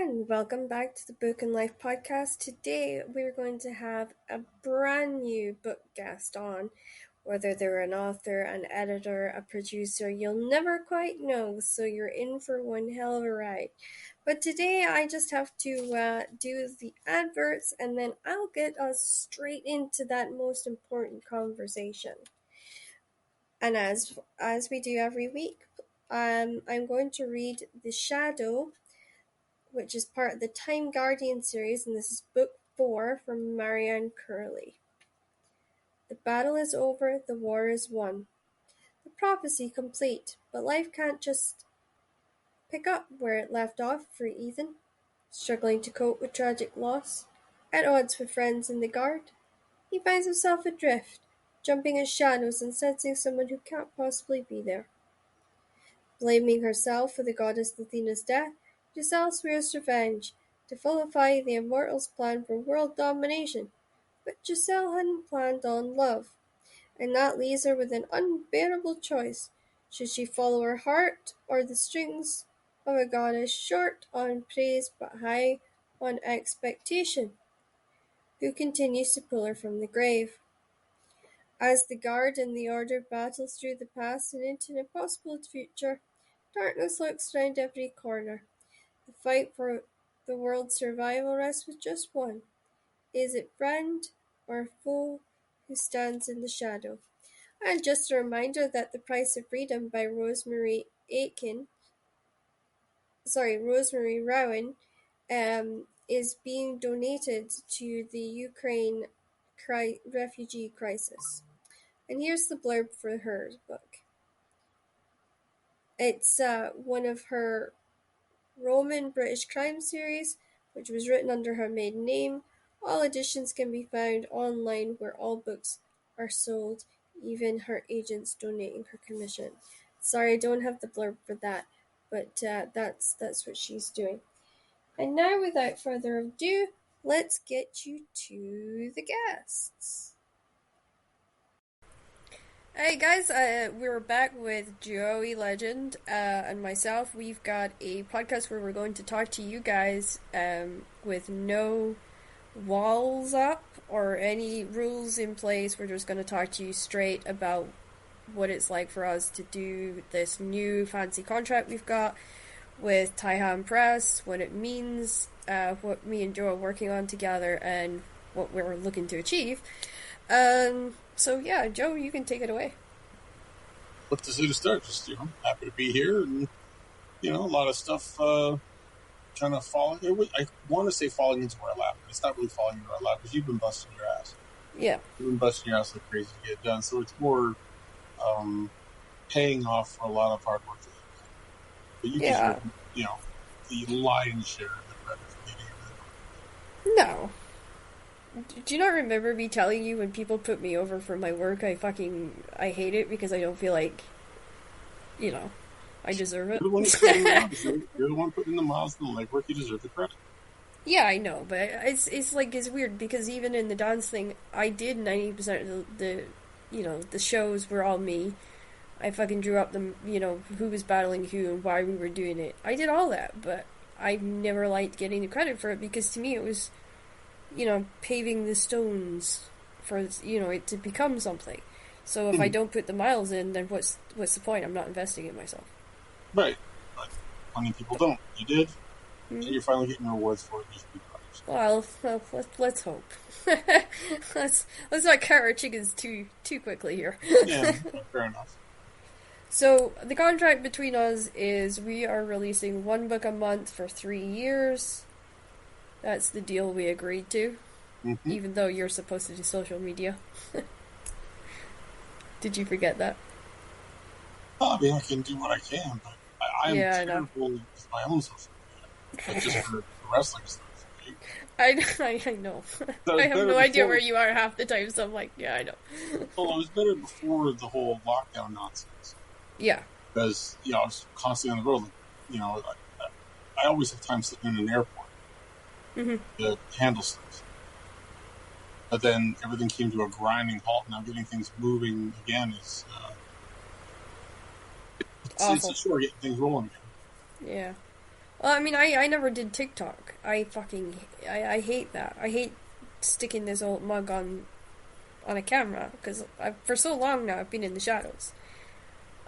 and welcome back to the Book and Life podcast. Today we're going to have a brand new book guest on. Whether they're an author, an editor, a producer, you'll never quite know, so you're in for one hell of a ride. But today I just have to do the adverts and then I'll get us straight into that most important conversation. And as we do every week, I'm going to read The Shadow, which is part of the Time Guardian series, and this is book 4 from Marianne Curley. The battle is over, the war is won. The prophecy complete, but life can't just pick up where it left off for Ethan, struggling to cope with tragic loss. At odds with friends in the guard, he finds himself adrift, jumping in shadows and sensing someone who can't possibly be there. Blaming herself for the goddess Athena's death, Giselle swears revenge, to vilify the Immortals' plan for world domination. But Giselle hadn't planned on love, and that leaves her with an unbearable choice. Should she follow her heart, or the strings of a goddess short on praise but high on expectation, who continues to pull her from the grave? As the Guard and the Order battle through the past and into an impossible future, darkness lurks round every corner. The fight for the world's survival rests with just one. Is it friend or foe who stands in the shadow? And just a reminder that The Price of Freedom by Rosemary Rowan, is being donated to the Ukraine refugee crisis. And here's the blurb for her book. It's one of her Roman British crime series, which was written under her maiden name. All editions can be found online where all books are sold, even her agents donating her commission. Sorry, I don't have the blurb for that, but that's what she's doing. And now, without further ado, let's get you to the guests. Hey guys, we're back with Joey Legend and myself. We've got a podcast where we're going to talk to you guys with no walls up or any rules in place. We're just going to talk to you straight about what it's like for us to do this new fancy contract we've got with Taihan Press, what it means, what me and Joe are working on together, and what we're looking to achieve. So yeah, Joe, you can take it away. What to say to start? Just, happy to be here, and, a lot of stuff kind of falling. I want to say falling into our lap, but it's not really falling into our lap because you've been busting your ass. Yeah. You've been busting your ass like crazy to get it done, so it's more paying off for a lot of hard work. But you deserve, the lion's share of the credit for getting it done. No. Do you not remember me telling you when people put me over for my work, I hate it because I don't feel like, I deserve it? You're the one putting the miles in the legwork, you deserve the credit. Yeah, I know, but it's weird because even in the dance thing, I did 90% of the shows were all me. I fucking drew up who was battling who and why we were doing it. I did all that, but I never liked getting the credit for it because to me it was, paving the stones for, it to become something. So if I don't put the miles in, then what's the point? I'm not investing in myself. Right. But plenty of people don't. You did. Mm-hmm. And you're finally getting rewards for it. You should be proud. Well, let's hope. let's not count our chickens too quickly here. Yeah, fair enough. So the contract between us is we are releasing one book a month for 3 years. That's the deal we agreed to, even though you're supposed to do social media. Did you forget that? I mean, I can do what I can, but I'm terrible with my own social media. Just for wrestling stuff. Right? I know. I have no idea where you are half the time, so I'm like, yeah, I know. Well, I was better before the whole lockdown nonsense. Yeah. Because, I was constantly on the road. I always have time sitting in an airport. To handle stuff. But then everything came to a grinding halt. Now getting things moving again is it's a chore getting things rolling again. Yeah. Well, I mean, I never did TikTok. I hate that. I hate sticking this old mug on a camera because for so long now I've been in the shadows,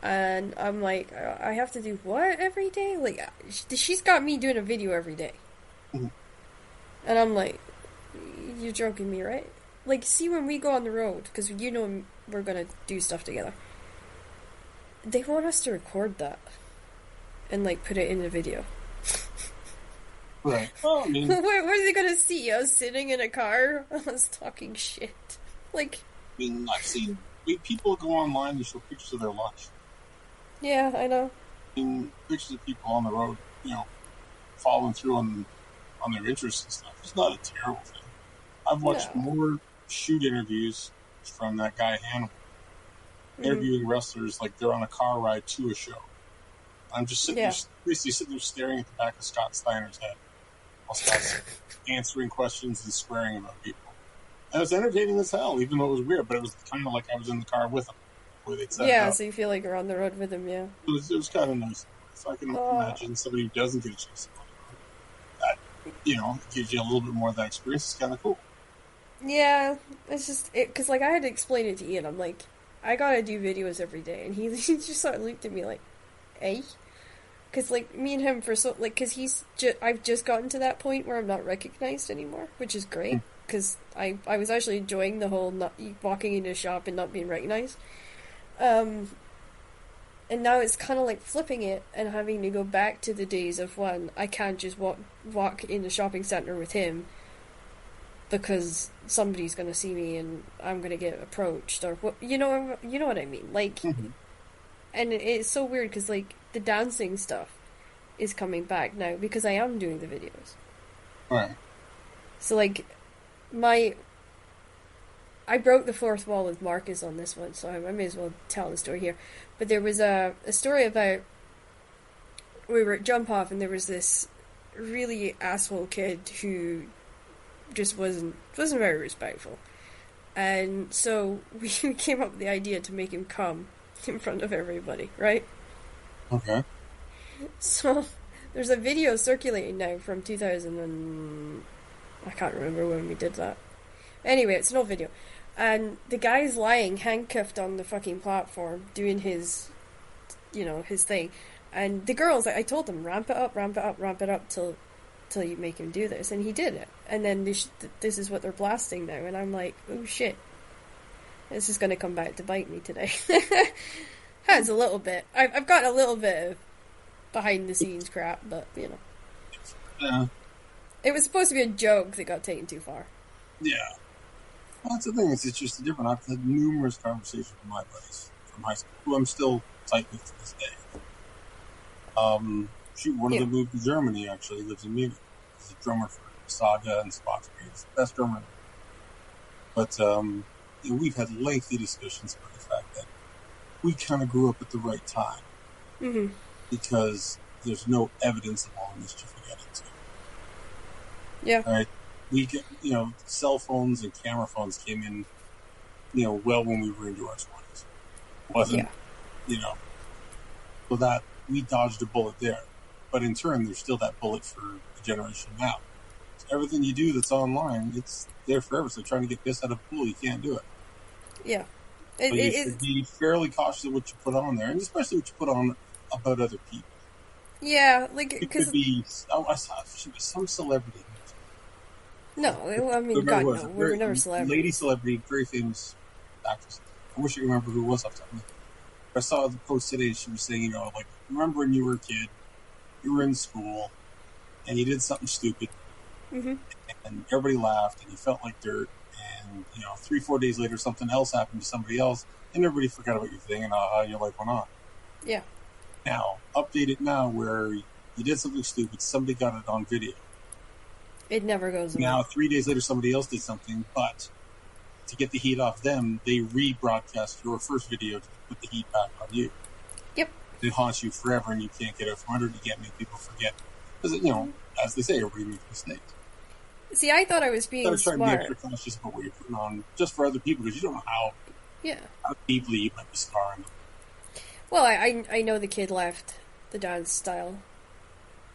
and I'm like, I have to do what every day? Like, she's got me doing a video every day, Mhm. and I'm like, you're joking me, right? Like, see when we go on the road because we're gonna do stuff together. They want us to record that and like put it in the video. Right. Well, I mean, Where's they gonna see us sitting in a car? Us talking shit. Like, I've seen people go online and show pictures of their lunch. yeah, I know. Pictures of people on the road, following through on their interests and stuff. It's not a terrible thing. I've watched No. more shoot interviews from that guy Hannibal Mm-hmm. interviewing wrestlers like they're on a car ride to a show. I'm just Yeah. basically sitting there staring at the back of Scott Steiner's head while Scott's answering questions and swearing about people. And it was entertaining as hell, even though it was weird, but it was kind of like I was in the car with him, where they'd set it Yeah, up. so you feel like you're on the road with him, yeah. It was kind of nice. So I can Oh, imagine somebody who doesn't get a chance to go on the road. That, gives you a little bit more of that experience. It's kind of cool. yeah. It's just, because, like, I had to explain it to Ian. I'm like, I gotta do videos every day. And he, he just sort of looked at me like, eh? Because, like, me and him because I've just gotten to that point where I'm not recognized anymore, which is great. Because I was actually enjoying the whole not walking into a shop and not being recognized. Um, and now it's kind of like flipping it and having to go back to the days of when I can't just walk in the shopping center with him because somebody's going to see me and I'm going to get approached or what you know what I mean, like. Mm-hmm. And it's so weird because like the dancing stuff is coming back now because I am doing the videos. Right. So like my I broke the fourth wall with Marcus on this one, so I may as well tell the story here. But there was a story about we were at jump off and there was this really asshole kid who just wasn't very respectful. And so we came up with the idea to make him come in front of everybody, right? Okay. So there's a video circulating now from 2000 and I can't remember when we did that. Anyway, it's an old video. And the guy's lying handcuffed on the fucking platform doing his thing. And the girls, I told them, ramp it up, ramp it up, ramp it up till you make him do this. And he did it. And then this is what they're blasting now. And I'm like, oh shit. This is going to come back to bite me today. Has a little bit. I've got a little bit of behind the scenes crap, but, Yeah. It was supposed to be a joke that got taken too far. Yeah. Well, that's the thing. It's just different. I've had numerous conversations with my buddies from high school who I'm still tight with to this day. One of them moved to Germany, actually. He lives in Munich. He's a drummer for Saga and Spotsy. He's the best drummer. But we've had lengthy discussions about the fact that we kind of grew up at the right time. Mm-hmm. Because there's no evidence of all the mischief we got into. Yeah. Right? We get, cell phones and camera phones came in, well when we were into our 20s. Wasn't, so that we dodged a bullet there. But in turn, there's still that bullet for the generation now. So everything you do that's online, it's there forever. So trying to get this out of a pool, you can't do it. Yeah. But you should be fairly cautious of what you put on there, and especially what you put on about other people. Yeah, like, it could be. I saw some celebrity. No, I mean, God, no, we were never celebrities. Lady celebrity, very famous actress. I wish I could remember who it was off the top of my head. I saw the post today. She was saying, remember when you were a kid, you were in school, and you did something stupid, and everybody laughed, and you felt like dirt, and 3-4 days later, something else happened to somebody else, and everybody forgot about your thing, and your life went on. Yeah. Now, update it now where you did something stupid, somebody got it on video. It never goes away. Now, 3 days later, somebody else did something, but to get the heat off them, they rebroadcast your first video to put the heat back on you. Yep. It haunts you forever, and you can't get out from under it. You can't make people forget. Because, as they say, everybody makes mistakes. See, I thought I was being smart. You gotta try to be extra cautious about what you're putting on, just for other people, because you don't know how deeply you might be scarring them. Well, I know the kid left the dance style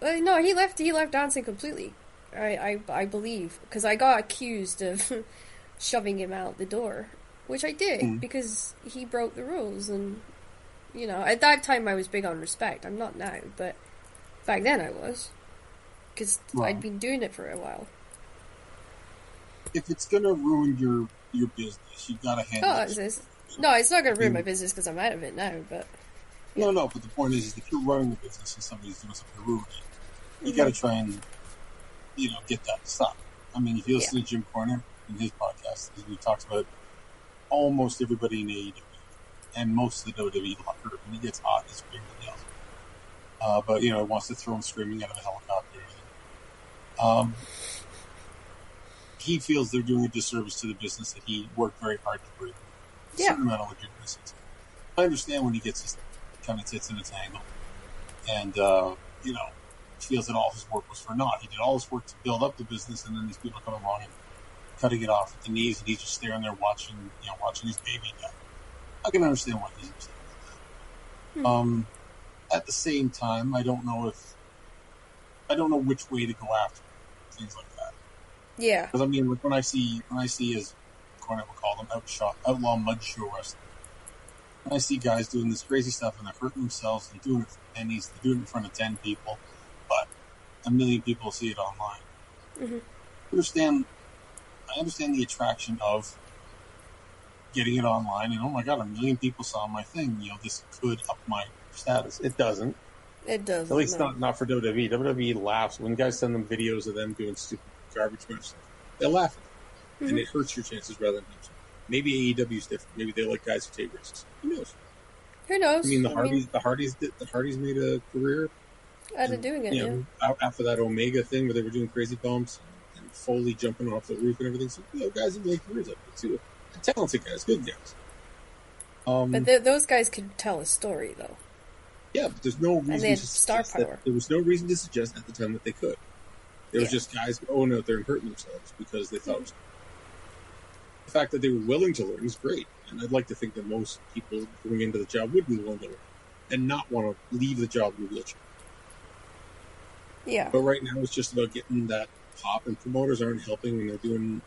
No, he left. He left dancing completely. I believe because I got accused of shoving him out the door, which I did Mm. because he broke the rules. And at that time I was big on respect. I'm not now, but back then I was because I'd Well, been doing it for a while. if it's gonna ruin your business, you've got to handle Oh, it. no, it's not going I to ruin my mean, business because I'm out of it now. But yeah, no, no. But the point is if you're running the business and somebody's doing something to ruin it, you got hmm to try and get that to stop. I mean, if you yeah, listen to Jim Cornette in his podcast, he talks about almost everybody in AEW and most of the WWE locker. When he gets hot, he screams and yells. But he wants to throw him screaming out of a helicopter and everything. He feels they're doing a disservice to the business that he worked very hard to bring a yeah, certain amount of legitimacy to. I understand when he gets his kind of tits in a tangle and feels that all his work was for naught. He did all his work to build up the business, and then these people come along and cutting it off at the knees, and he's just staring there watching his baby die. I can understand why he's upset about that. At the same time, I don't know which way to go after things like that. yeah, Because I mean, like when I see as Cornette would call them outlaw mud show wrestling, when I see guys doing this crazy stuff and they're hurting themselves and doing it for pennies, they're doing it in front of 10 people, but a million people see it online. hmm I understand the attraction of getting it online, and oh my god, a million people saw my thing. This could up my status. It doesn't. it At doesn't. least No. not for WWE. WWE laughs when guys send them videos of them doing stupid garbage match stuff. They laugh at it, and hmm it hurts your chances rather than helps. Maybe AEW's different. Maybe they like guys who take risks. Who knows? Who I knows? mean, I mean, The Hardys made a career, out of and doing it, yeah. after that Omega thing where they were doing crazy bumps and Foley jumping off the roof and everything. So guys have made careers out of it too. Talented guys, good guys. But those guys could tell a story though, Yeah, but there's no and they reason had to star suggest that power. there was no reason to suggest at the time that they could. There was Yeah. just guys going out there and hurting themselves because they thought it was. The fact that they were willing to learn is great, and I'd like to think that most people going into the job would be willing to learn and not want to leave the job in a wheelchair. Yeah. But right now, it's just about getting that pop, and promoters aren't helping when they're doing,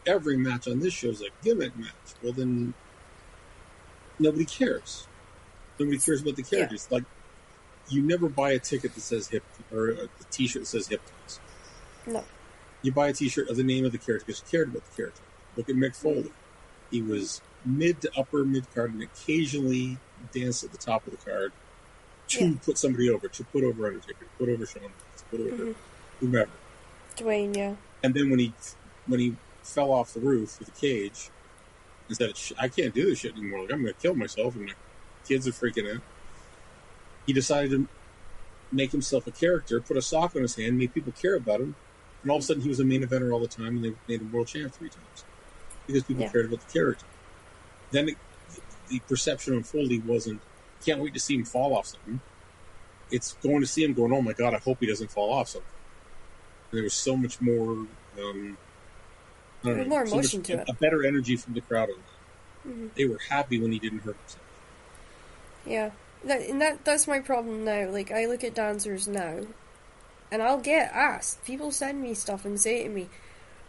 every match on this show is a gimmick match. Well, then nobody cares. Nobody cares about the characters. Yeah. Like, you never buy a ticket that says hip or a T-shirt that says hip toss. No. You buy a T-shirt of the name of the character because you cared about the character. Look at Mick Foley. He was mid to upper mid card and occasionally danced at the top of the card to put somebody over, to put over Undertaker, to put over Shawn, to put over whomever. Dwayne, yeah. And then when he fell off the roof with a cage and said, "I can't do this shit anymore. Like, I'm going to kill myself," and my kids are freaking out. He decided to make himself a character, put a sock on his hand, made people care about him, and all of a sudden he was a main eventer all the time, and they made him world champ 3 times because people cared about the character. Then the perception on Foley wasn't, can't wait to see him fall off something. It's going to see him going, oh my god, I hope he doesn't fall off something. And there was so much more, More emotion to it. A better energy from the crowd on that. They were happy when he didn't hurt himself. Yeah. That's my problem now. Like, I look at dancers now, and I'll get asked. People send me stuff and say to me,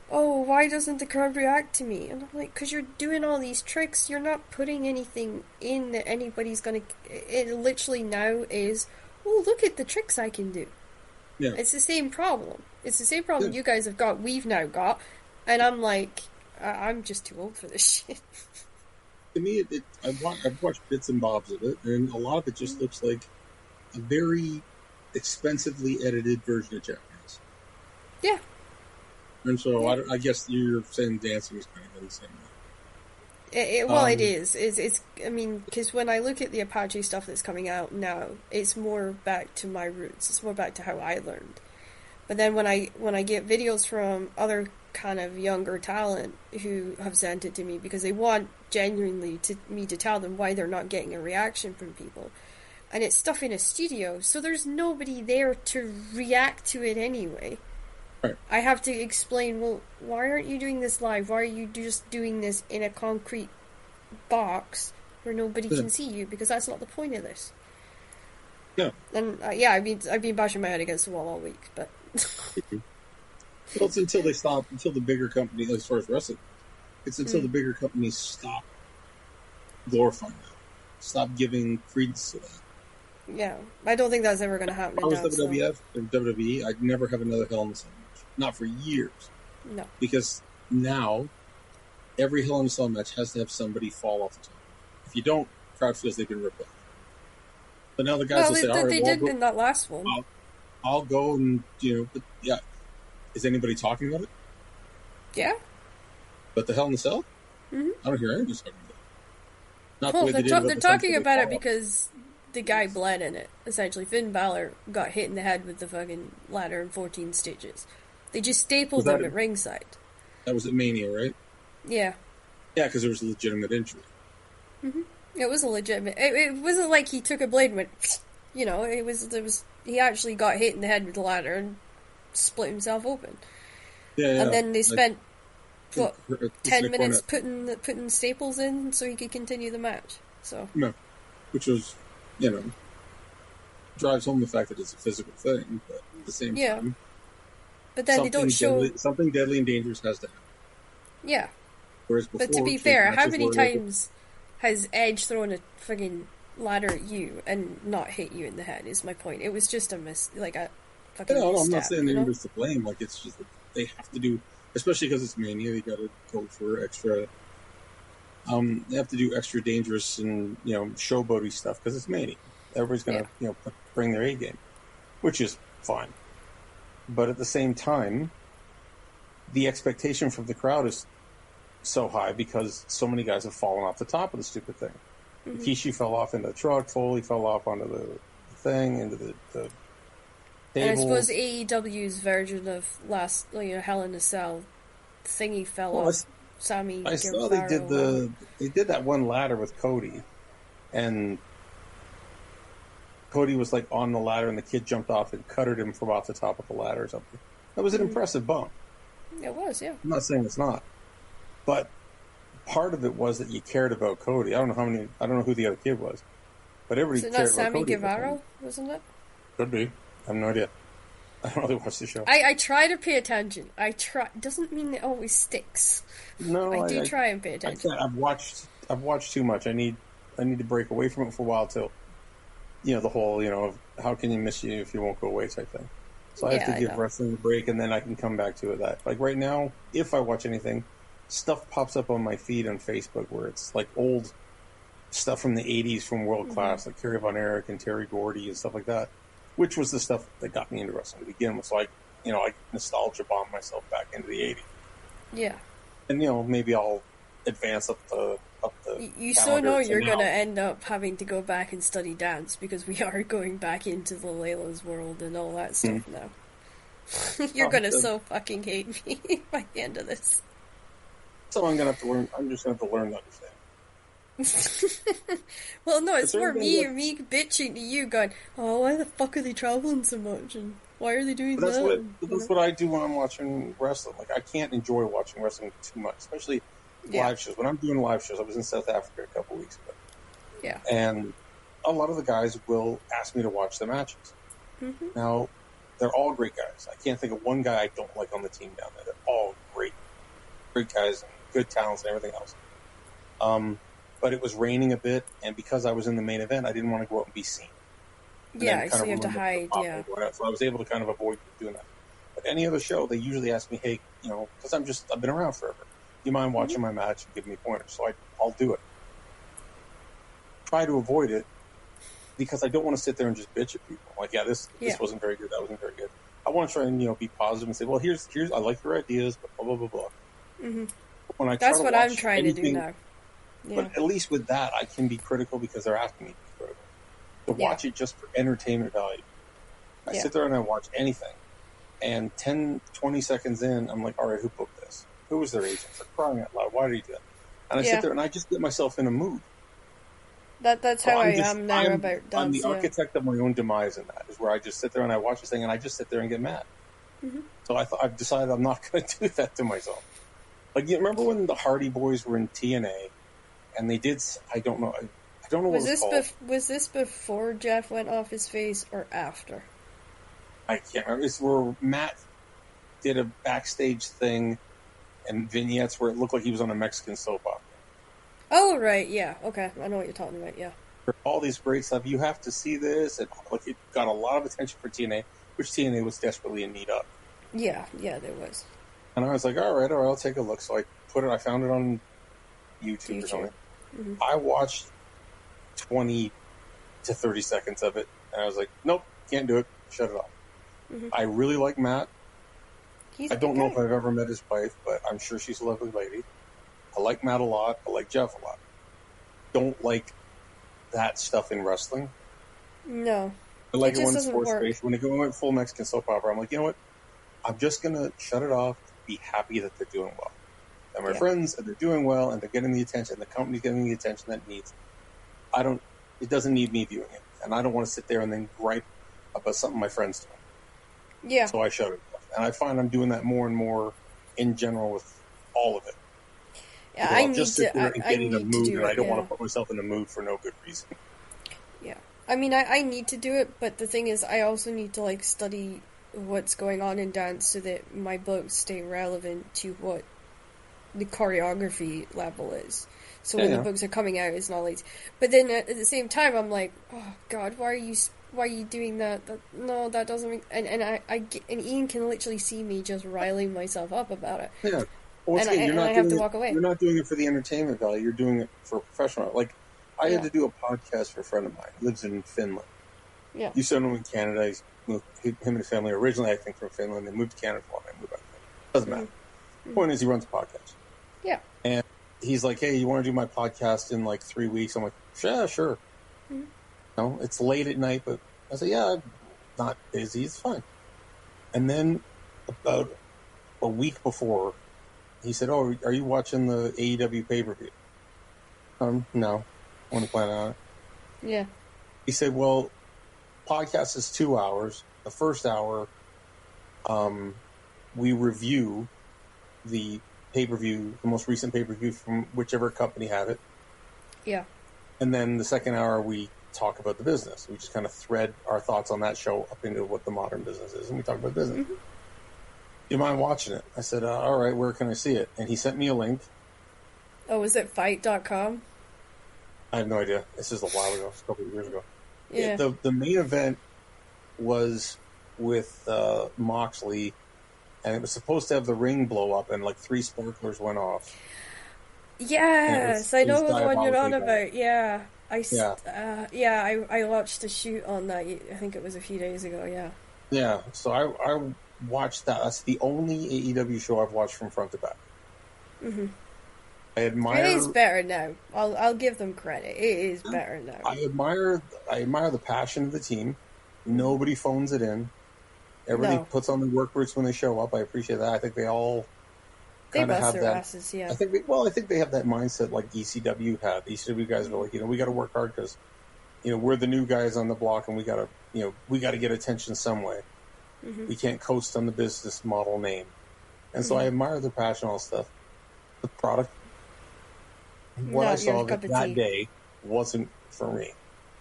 "Oh, why doesn't the crowd react to me?" And I'm like, "Because you're doing all these tricks. You're not putting anything in that anybody's gonna." It literally now is, "Oh, look at the tricks I can do." Yeah. It's the same problem. It's the same problem Yeah. you guys have got. We've now got, and I'm like, I'm just too old for this shit. To me, I've watched bits and bobs of it, and a lot of it just looks like a very expensively edited version of Jackass. Yeah. And so I guess you're saying dancing is kind of in the same way. Well, it is. It's. I mean, because when I look at the Apache stuff that's coming out now, it's more back to my roots. It's more back to how I learned. But then when I get videos from other kind of younger talent who have sent it to me because they want genuinely me to tell them why they're not getting a reaction from people, and it's stuff in a studio, so there's nobody there to react to it anyway. Right. I have to explain, well, why aren't you doing this live? Why are you just doing this in a concrete box where nobody can see you? Because that's not the point of this. No. And yeah, I've been bashing my head against the wall all week, but Well, it's until they stop, until the bigger company, as far as wrestling, it's until the mm, bigger companies stop glorifying that, stop giving credence to that. yeah, I don't think that's ever going to happen If I in was dance, though. WWF or WWE, I'd never have another Hell in a Cell match. Not for years. No. Because now, every Hell in a Cell match has to have somebody fall off the top. If you don't, crowd feels they've been ripped off. But now the guys Well, will say, all right, they well, did in that last one. I'll go and, but yeah. Is anybody talking about it? Yeah. But the Hell in a Cell? Mm-hmm. I don't hear anybody talking about it. Not the Well, way they did they're with the time talking they about it fall off. because the guy bled in it. Essentially, Finn Balor got hit in the head with the fucking ladder in 14 stitches. They just stapled him at ringside. That was at Mania, right? Yeah. Yeah, because there was a legitimate injury. Mm-hmm. It was a legitimate. It wasn't like he took a blade and went. It was. He actually got hit in the head with the ladder and split himself open. Yeah. And then they spent 10 minutes Cornet. putting staples in so he could continue the match. So no, which was, drives home the fact that it's a physical thing, but at the same time, but then they don't show something deadly and dangerous has to happen. Yeah. Whereas before, but to be fair, how many times has Edge thrown a friggin' ladder at you and not hit you in the head? Is my point. It was just a fucking. No, I'm misstep, not saying anybody's to blame. Like, it's just that they have to do, especially because it's Mania. They got to go for extra. They have to do extra dangerous and showboaty stuff because it's Mania. Everybody's gonna bring their A game, which is fine. But at the same time, the expectation from the crowd is so high because so many guys have fallen off the top of the stupid thing. Mm-hmm. Kishi fell off into the truck. Foley fell off onto the thing, into the tables. And I suppose AEW's version of last, Hell in a Cell thingy fell off. Sammy. I saw they did that one ladder with Cody, and Cody was like on the ladder, and the kid jumped off and cuttered him from off the top of the ladder or something. That was an impressive bump. It was, yeah. I'm not saying it's not, but part of it was that you cared about Cody. I don't know who the other kid was, but everybody cared about Cody. Sammy Guevara, wasn't it? Could be. I have no idea. I don't really watch the show. I try to pay attention. Doesn't mean it always sticks. No, I do try and pay attention. I've watched too much. I need to break away from it for a while till, the whole, how can you miss you if you won't go away type thing. So I have to give wrestling a break, and then I can come back to it. That, like, right now, if I watch anything, stuff pops up on my feed on Facebook where it's like old stuff from the 80s from World Class, like Kerry Von Erich and Terry Gordy and stuff like that, which was the stuff that got me into wrestling to begin with. So I nostalgia bomb myself back into the 80s. Yeah. And, maybe I'll advance up the You so know you're going to end up having to go back and study dance because we are going back into the Layla's world and all that stuff now. You're going to so fucking hate me by the end of this. So I'm going to have to learn. I'm just going to have to learn to understand. Well, no, it's more me bitching to you going, oh, why the fuck are they traveling so much? And why are they doing that? That's what I do when I'm watching wrestling. Like, I can't enjoy watching wrestling too much, especially live shows. When I'm doing live shows, I was in South Africa a couple weeks ago. Yeah. And a lot of the guys will ask me to watch the matches. Mm-hmm. Now, they're all great guys. I can't think of one guy I don't like on the team down there. They're all great guys and good talents and everything else. But it was raining a bit, and because I was in the main event, I didn't want to go out and be seen. And so you have to hide, So I was able to kind of avoid doing that. But any other show, they usually ask me, hey, because I've been around forever. Do you mind watching my match and give me pointers? So I'll do it. Try to avoid it because I don't want to sit there and just bitch at people. Like, this wasn't very good, that wasn't very good. I want to try and, be positive and say, well, here's I like your ideas, but blah, blah, blah, blah. Mm-hmm. That's what I'm trying to do now. Yeah. But at least with that, I can be critical because they're asking me to be critical. To watch it just for entertainment value. I sit there and I watch anything. And 10, 20 seconds in, I'm like, all right, who booked this? Who was their agent? For crying out loud, why did he do that? And I sit there and I just get myself in a mood. That's how I am now about dance. I'm the architect of my own demise in that, is where I just sit there and I watch this thing and I just sit there and get mad. Mm-hmm. So I've decided I'm not going to do that to myself. Like, you remember when the Hardy Boys were in TNA and they did, I don't know, I don't know what it was called. Was this before Jeff went off his face or after? I can't remember. It's where Matt did a backstage thing and vignettes where it looked like he was on a Mexican soap opera. Oh, right, yeah. Okay, I know what you're talking about, yeah. All these great stuff. You have to see this. And like, it got a lot of attention for TNA, which TNA was desperately in need of. Yeah, there was. And I was like, all right, I'll take a look. So I found it on YouTube or something. Mm-hmm. I watched 20 to 30 seconds of it, and I was like, nope, can't do it. Shut it off. Mm-hmm. I really like Matt. I don't know if I've ever met his wife, but I'm sure she's a lovely lady. I like Matt a lot. I like Jeff a lot. Don't like that stuff in wrestling. No. I like it when it's sports based. When they go full Mexican soap opera, I'm like, you know what? I'm just going to shut it off, be happy that they're doing well. And my friends, and they're doing well, and they're getting the attention, the company's getting the attention that it needs. It doesn't need me viewing it. And I don't want to sit there and then gripe about something my friends do. Yeah. So I shut it off. And I find I'm doing that more and more in general with all of it. Yeah, I'll just sit there and get in a mood, and I don't want to put myself in a mood for no good reason. Yeah. I mean, I need to do it, but the thing is, I also need to, like, study what's going on in dance so that my books stay relevant to what the choreography level is. So when the books are coming out, it's not like... But then at the same time, I'm like, oh, God, why are you doing that? No, that doesn't make... And Ian can literally see me just riling myself up about it. Yeah. Well, and I have to walk away. You're not doing it for the entertainment value. You're doing it for professional. Like, I had to do a podcast for a friend of mine who lives in Finland. Yeah. You saw him in Canada. Him and his family originally, I think, from Finland. They moved to Canada for a while. They moved back to Finland. Doesn't matter. The point is, he runs a podcast. Yeah. And he's like, hey, you want to do my podcast in like 3 weeks? I'm like, yeah, sure. Mm-hmm. No, it's late at night, but I said, yeah, I'm not busy. It's fine. And then about a week before, he said, oh, are you watching the AEW pay-per-view? No. I want to plan on it. Yeah. He said, well, podcast is 2 hours. The first hour, we review the pay-per-view, the most recent pay-per-view from whichever company had it. Yeah. And then the second hour, we talk about the business. We just kind of thread our thoughts on that show up into what the modern business is, and we talk about business. Mm-hmm. Do you mind watching it? I said, all right, where can I see it? And he sent me a link. Oh, was it fight.com? I have no idea. This is a while ago, a couple of years ago. Yeah. The main event was with Moxley, and it was supposed to have the ring blow up, and like 3 sparklers went off. Yes, I know the one you're on about. Yeah. I watched the shoot on that. I think it was a few days ago, yeah. Yeah, so I watched that. That's the only AEW show I've watched from front to back. Mm-hmm. I admire... It is better now. I'll give them credit. It is better now. I admire the passion of the team. Nobody phones it in. Everybody puts on the work boots when they show up. I appreciate that. I think they all kind of have that. They bust their asses, yeah. I think they have that mindset like ECW had. The ECW guys are like, we got to work hard because, we're the new guys on the block, and we got to get attention some way. Mm-hmm. We can't coast on the business model name. And so I admire their passion, all stuff. The product, what I saw that day wasn't for me.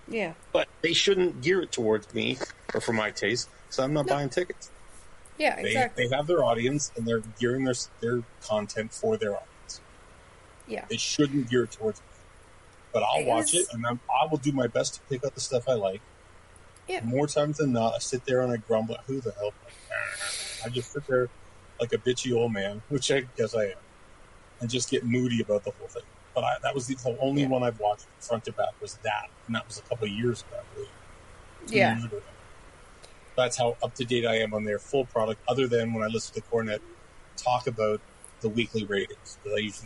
Yeah. But they shouldn't gear it towards me or for my taste, so I'm not buying tickets. Yeah, exactly. They have their audience, and they're gearing their content for their audience. Yeah. They shouldn't gear it towards me. But I'll watch it, and I will do my best to pick out the stuff I like. Yeah. More times than not, I sit there and I grumble, who the hell? I just sit there like a bitchy old man, which I guess I am, and just get moody about the whole thing. But that was the only one I've watched front to back was that, and that was a couple of years ago, I believe. 2 years ago. That's how up-to-date I am on their full product, other than when I listen to Cornette talk about the weekly ratings.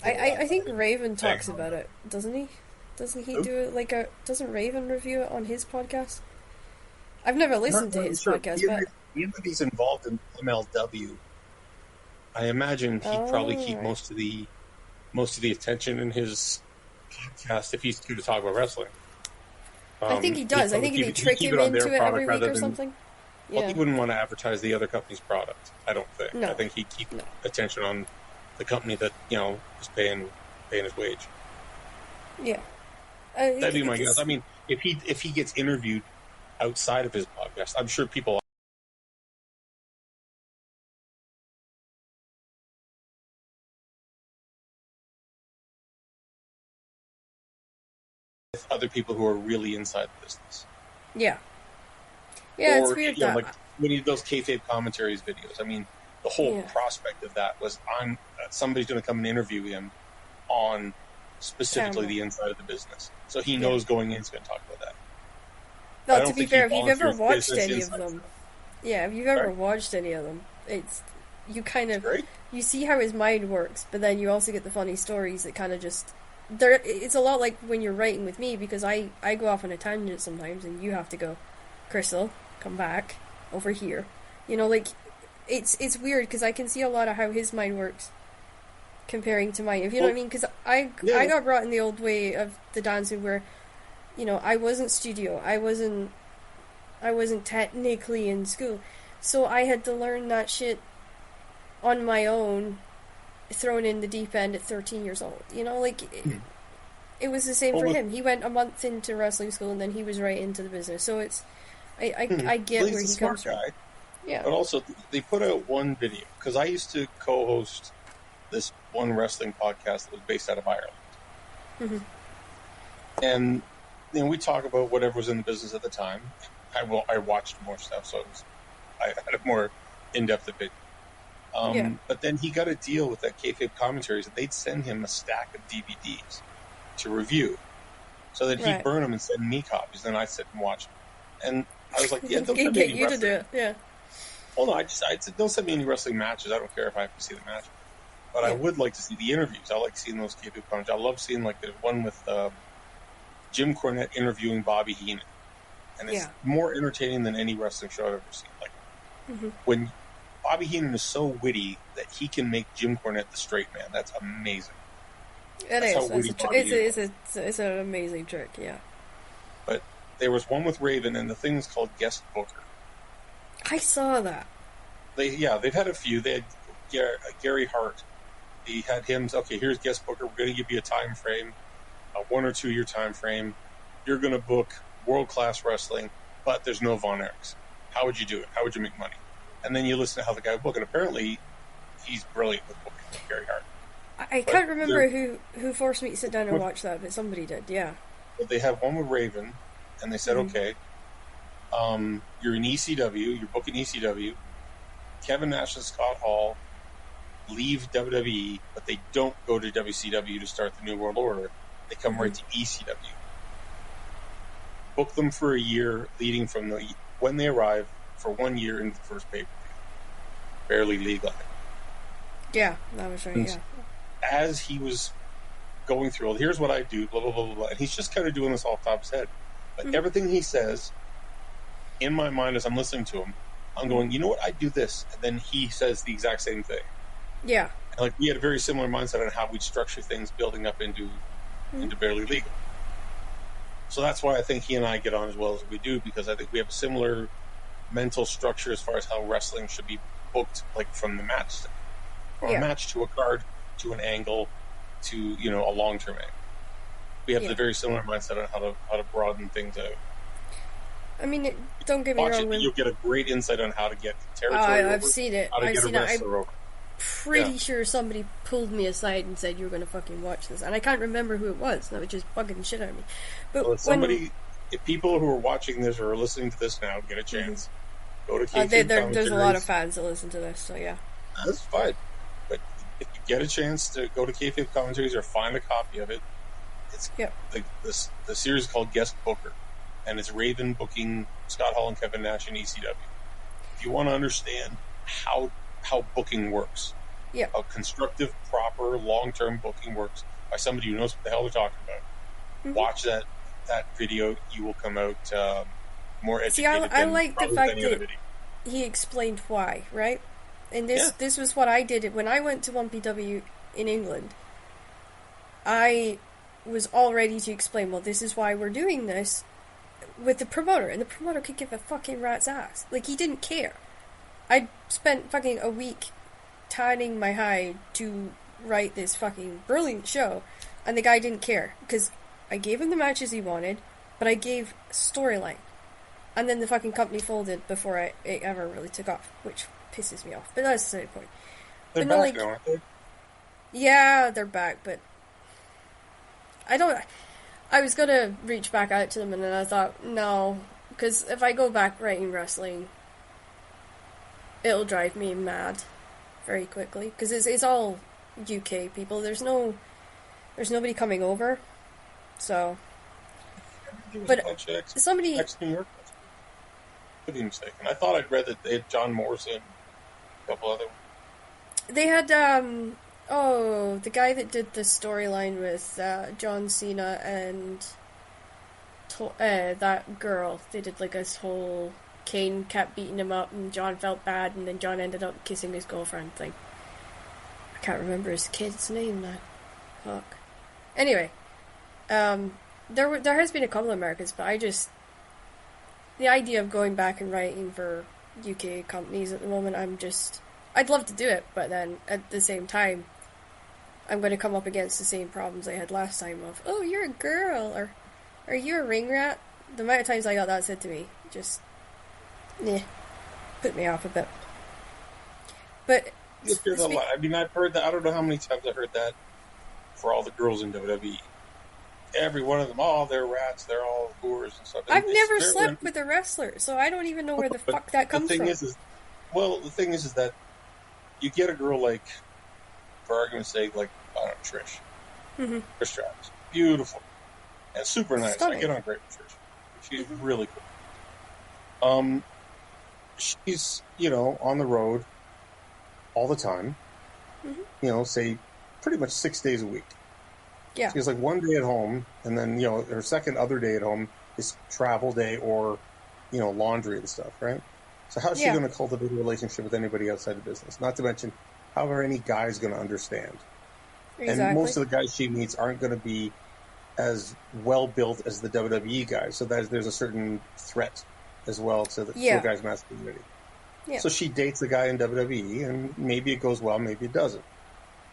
I think Raven talks about it, doesn't he? Doesn't he do it doesn't Raven review it on his podcast? I've never listened to his podcast, but... Even if he's involved in MLW, I imagine he'd probably keep most of the attention in his podcast if he's going to talk about wrestling. I think he does. I think if you trick him into it every week or something. Well, he wouldn't want to advertise the other company's product, I don't think. No. I think he'd keep attention on the company that, is paying his wage. Yeah. That'd be my guess. I Because mean, if he gets interviewed outside of his podcast, I'm sure people, other people who are really inside the business, yeah, yeah, it's or weird like that when he those kayfabe commentaries videos. I mean, the whole yeah, prospect of that was somebody's going to come and interview him on specifically camera. the inside of the business, so he Yeah. knows going in he's going to talk about that. But No, I to don't be think he fair, if you've ever volunteers watched business any of inside them, stuff. yeah, if you've ever Sorry, watched any of them, it's you kind it's of great. you see how his mind works, but then you also get the funny stories that kind of just there. It's a lot like when you're writing with me because I go off on a tangent sometimes, and you have to go, Crystal, come back over here. You know, like it's weird because I can see a lot of how his mind works comparing to mine. If you know what Well, I mean, because I yeah, got brought in the old way of the dancing where I wasn't studio, I wasn't technically in school. So I had to learn that shit on my own, thrown in the deep end at 13 years old. Like, it was the same well, for him. He went a month into wrestling school and then he was right into the business. So it's, I well, get where he's a he smart comes from. guy. Yeah. But also, they put out one video because I used to co-host this one wrestling podcast that was based out of Ireland, Hmm. and we talk about whatever was in the business at the time. I watched more stuff, so I had a more in-depth opinion. Yeah. But then he got a deal with that kayfabe commentaries that they'd send him a stack of DVDs to review, so that he'd Right. burn them and send me copies, and I'd sit and watch them. And I was like, "Yeah, don't send me Get any you to do wrestling." it. Yeah. Well, no, I said, "Don't send me any wrestling matches. I don't care if I have to see the match, but I Yeah. would like to see the interviews. I like seeing those kayfabe commentaries. I love seeing like the one with Jim Cornette interviewing Bobby Heenan, and it's Yeah. more entertaining than any wrestling show I've ever seen. Like Hmm. when Bobby Heenan is so witty that he can make Jim Cornette the straight man. That's amazing. It That's how is. witty Bobby Heenan was. It's an amazing trick. Yeah. But there was one with Raven, and the thing was called Guest Booker. I saw that. They've had a few. They had Gary Hart. He had him. Okay, here's Guest Booker. We're going to give you a time frame, a 1 or 2 year time frame. You're going to book world class wrestling, but there's no Von Erichs. How would you do it? How would you make money? And then you listen to how the guy would book, and apparently he's brilliant with booking, Gary Hart. I But can't remember who forced me to sit down and watch that, but somebody did. Yeah. they have one with Raven, and they said, Hmm. okay, you're in ECW, you're booking ECW. Kevin Nash and Scott Hall leave WWE, but they don't go to WCW to start the New World Order. They come right to ECW. Book them for a year, leading from when they arrive for 1 year into the first pay per view. Barely legal. Yeah, that was right. And Yeah. as he was going through, well, here's what I do, blah blah blah blah blah, and he's just kind of doing this off the top of his head. But everything he says, in my mind as I'm listening to him, I'm going, you know what, I do this, and then he says the exact same thing. Yeah. And like we had a very similar mindset on how we'd structure things, building up into barely legal. So that's why I think he and I get on as well as we do, because I think we have a similar mental structure as far as how wrestling should be booked, like from the match, from a match to a card to an angle to a long term angle. We have Yeah. the very similar mindset on how to broaden things out. I mean, don't get me Watch wrong. it, When you'll get a great insight on how to get territory over, I've seen it. how to I've get a seen it. I'm wrestler over. pretty sure somebody pulled me aside and said you're going to fucking watch this, and I can't remember who it was. That was just bugging the shit out of me. But So if people who are watching this or are listening to this now get a chance, go to there's a lot of fans that listen to this, so yeah. That's fine. But if you get a chance to go to Kayfabe Commentaries or find a copy of it, it's the series is called Guest Booker, and it's Raven booking Scott Hall and Kevin Nash in ECW. If you want to understand how booking works, how constructive, proper, long-term booking works by somebody who knows what the hell they're talking about, watch that video. You will come out more educated. See, I like the fact that video. he explained why, right? And this was what I did when I went to 1PW in England. I was all ready to explain, well, this is why we're doing this with the promoter, and the promoter could give a fucking rat's ass. Like, he didn't care. I spent fucking a week tanning my hide to write this fucking brilliant show, and the guy didn't care, because I gave him the matches he wanted, but I gave storyline. And then the fucking company folded before it ever really took off, which pisses me off. But that's the point. They're But no, back like, now, aren't they? yeah, they're back, but I don't. I was gonna reach back out to them, and then I thought, no, because if I go back writing wrestling, it'll drive me mad very quickly. Because it's all UK people. There's nobody coming over, so. There was But a bunch of somebody, ex-New York. Could be mistaken. I thought I'd read that they had John Morrison, a couple other. they had the guy that did the storyline with John Cena and that girl. They did like this whole Kane kept beating him up, and John felt bad, and then John ended up kissing his girlfriend thing. I can't remember his kid's name now. Fuck. Anyway, there has been a couple of Americans, but the idea of going back and writing for UK companies at the moment, I'd love to do it, but then at the same time, I'm going to come up against the same problems I had last time of, oh, you're a girl, or are you a ring rat? The amount of times I got that said to me, just, put me off a bit. But, I mean, I've heard that. I don't know how many times I heard that for all the girls in WWE. Every one of them, they're rats, they're all whores and stuff. I've never slept with a wrestler, so I don't even know where the fuck that comes from. The thing is that you get a girl like, for argument's sake, like, I don't know, Trish. Mm-hmm. Trish Stratus. Beautiful. And super nice. Stunning. I get on great with Trish. She's really cool. She's, on the road all the time. Mm-hmm. Say pretty much 6 days a week. Yeah. She has like one day at home, and then, her second other day at home is travel day or, laundry and stuff, right? So how's she going to cultivate a relationship with anybody outside the business? Not to mention, how are any guys going to understand? Exactly. And most of the guys she meets aren't going to be as well built as the WWE guys. So there's a certain threat as well to the guy's masculinity. Yeah. So she dates a guy in WWE, and maybe it goes well, maybe it doesn't.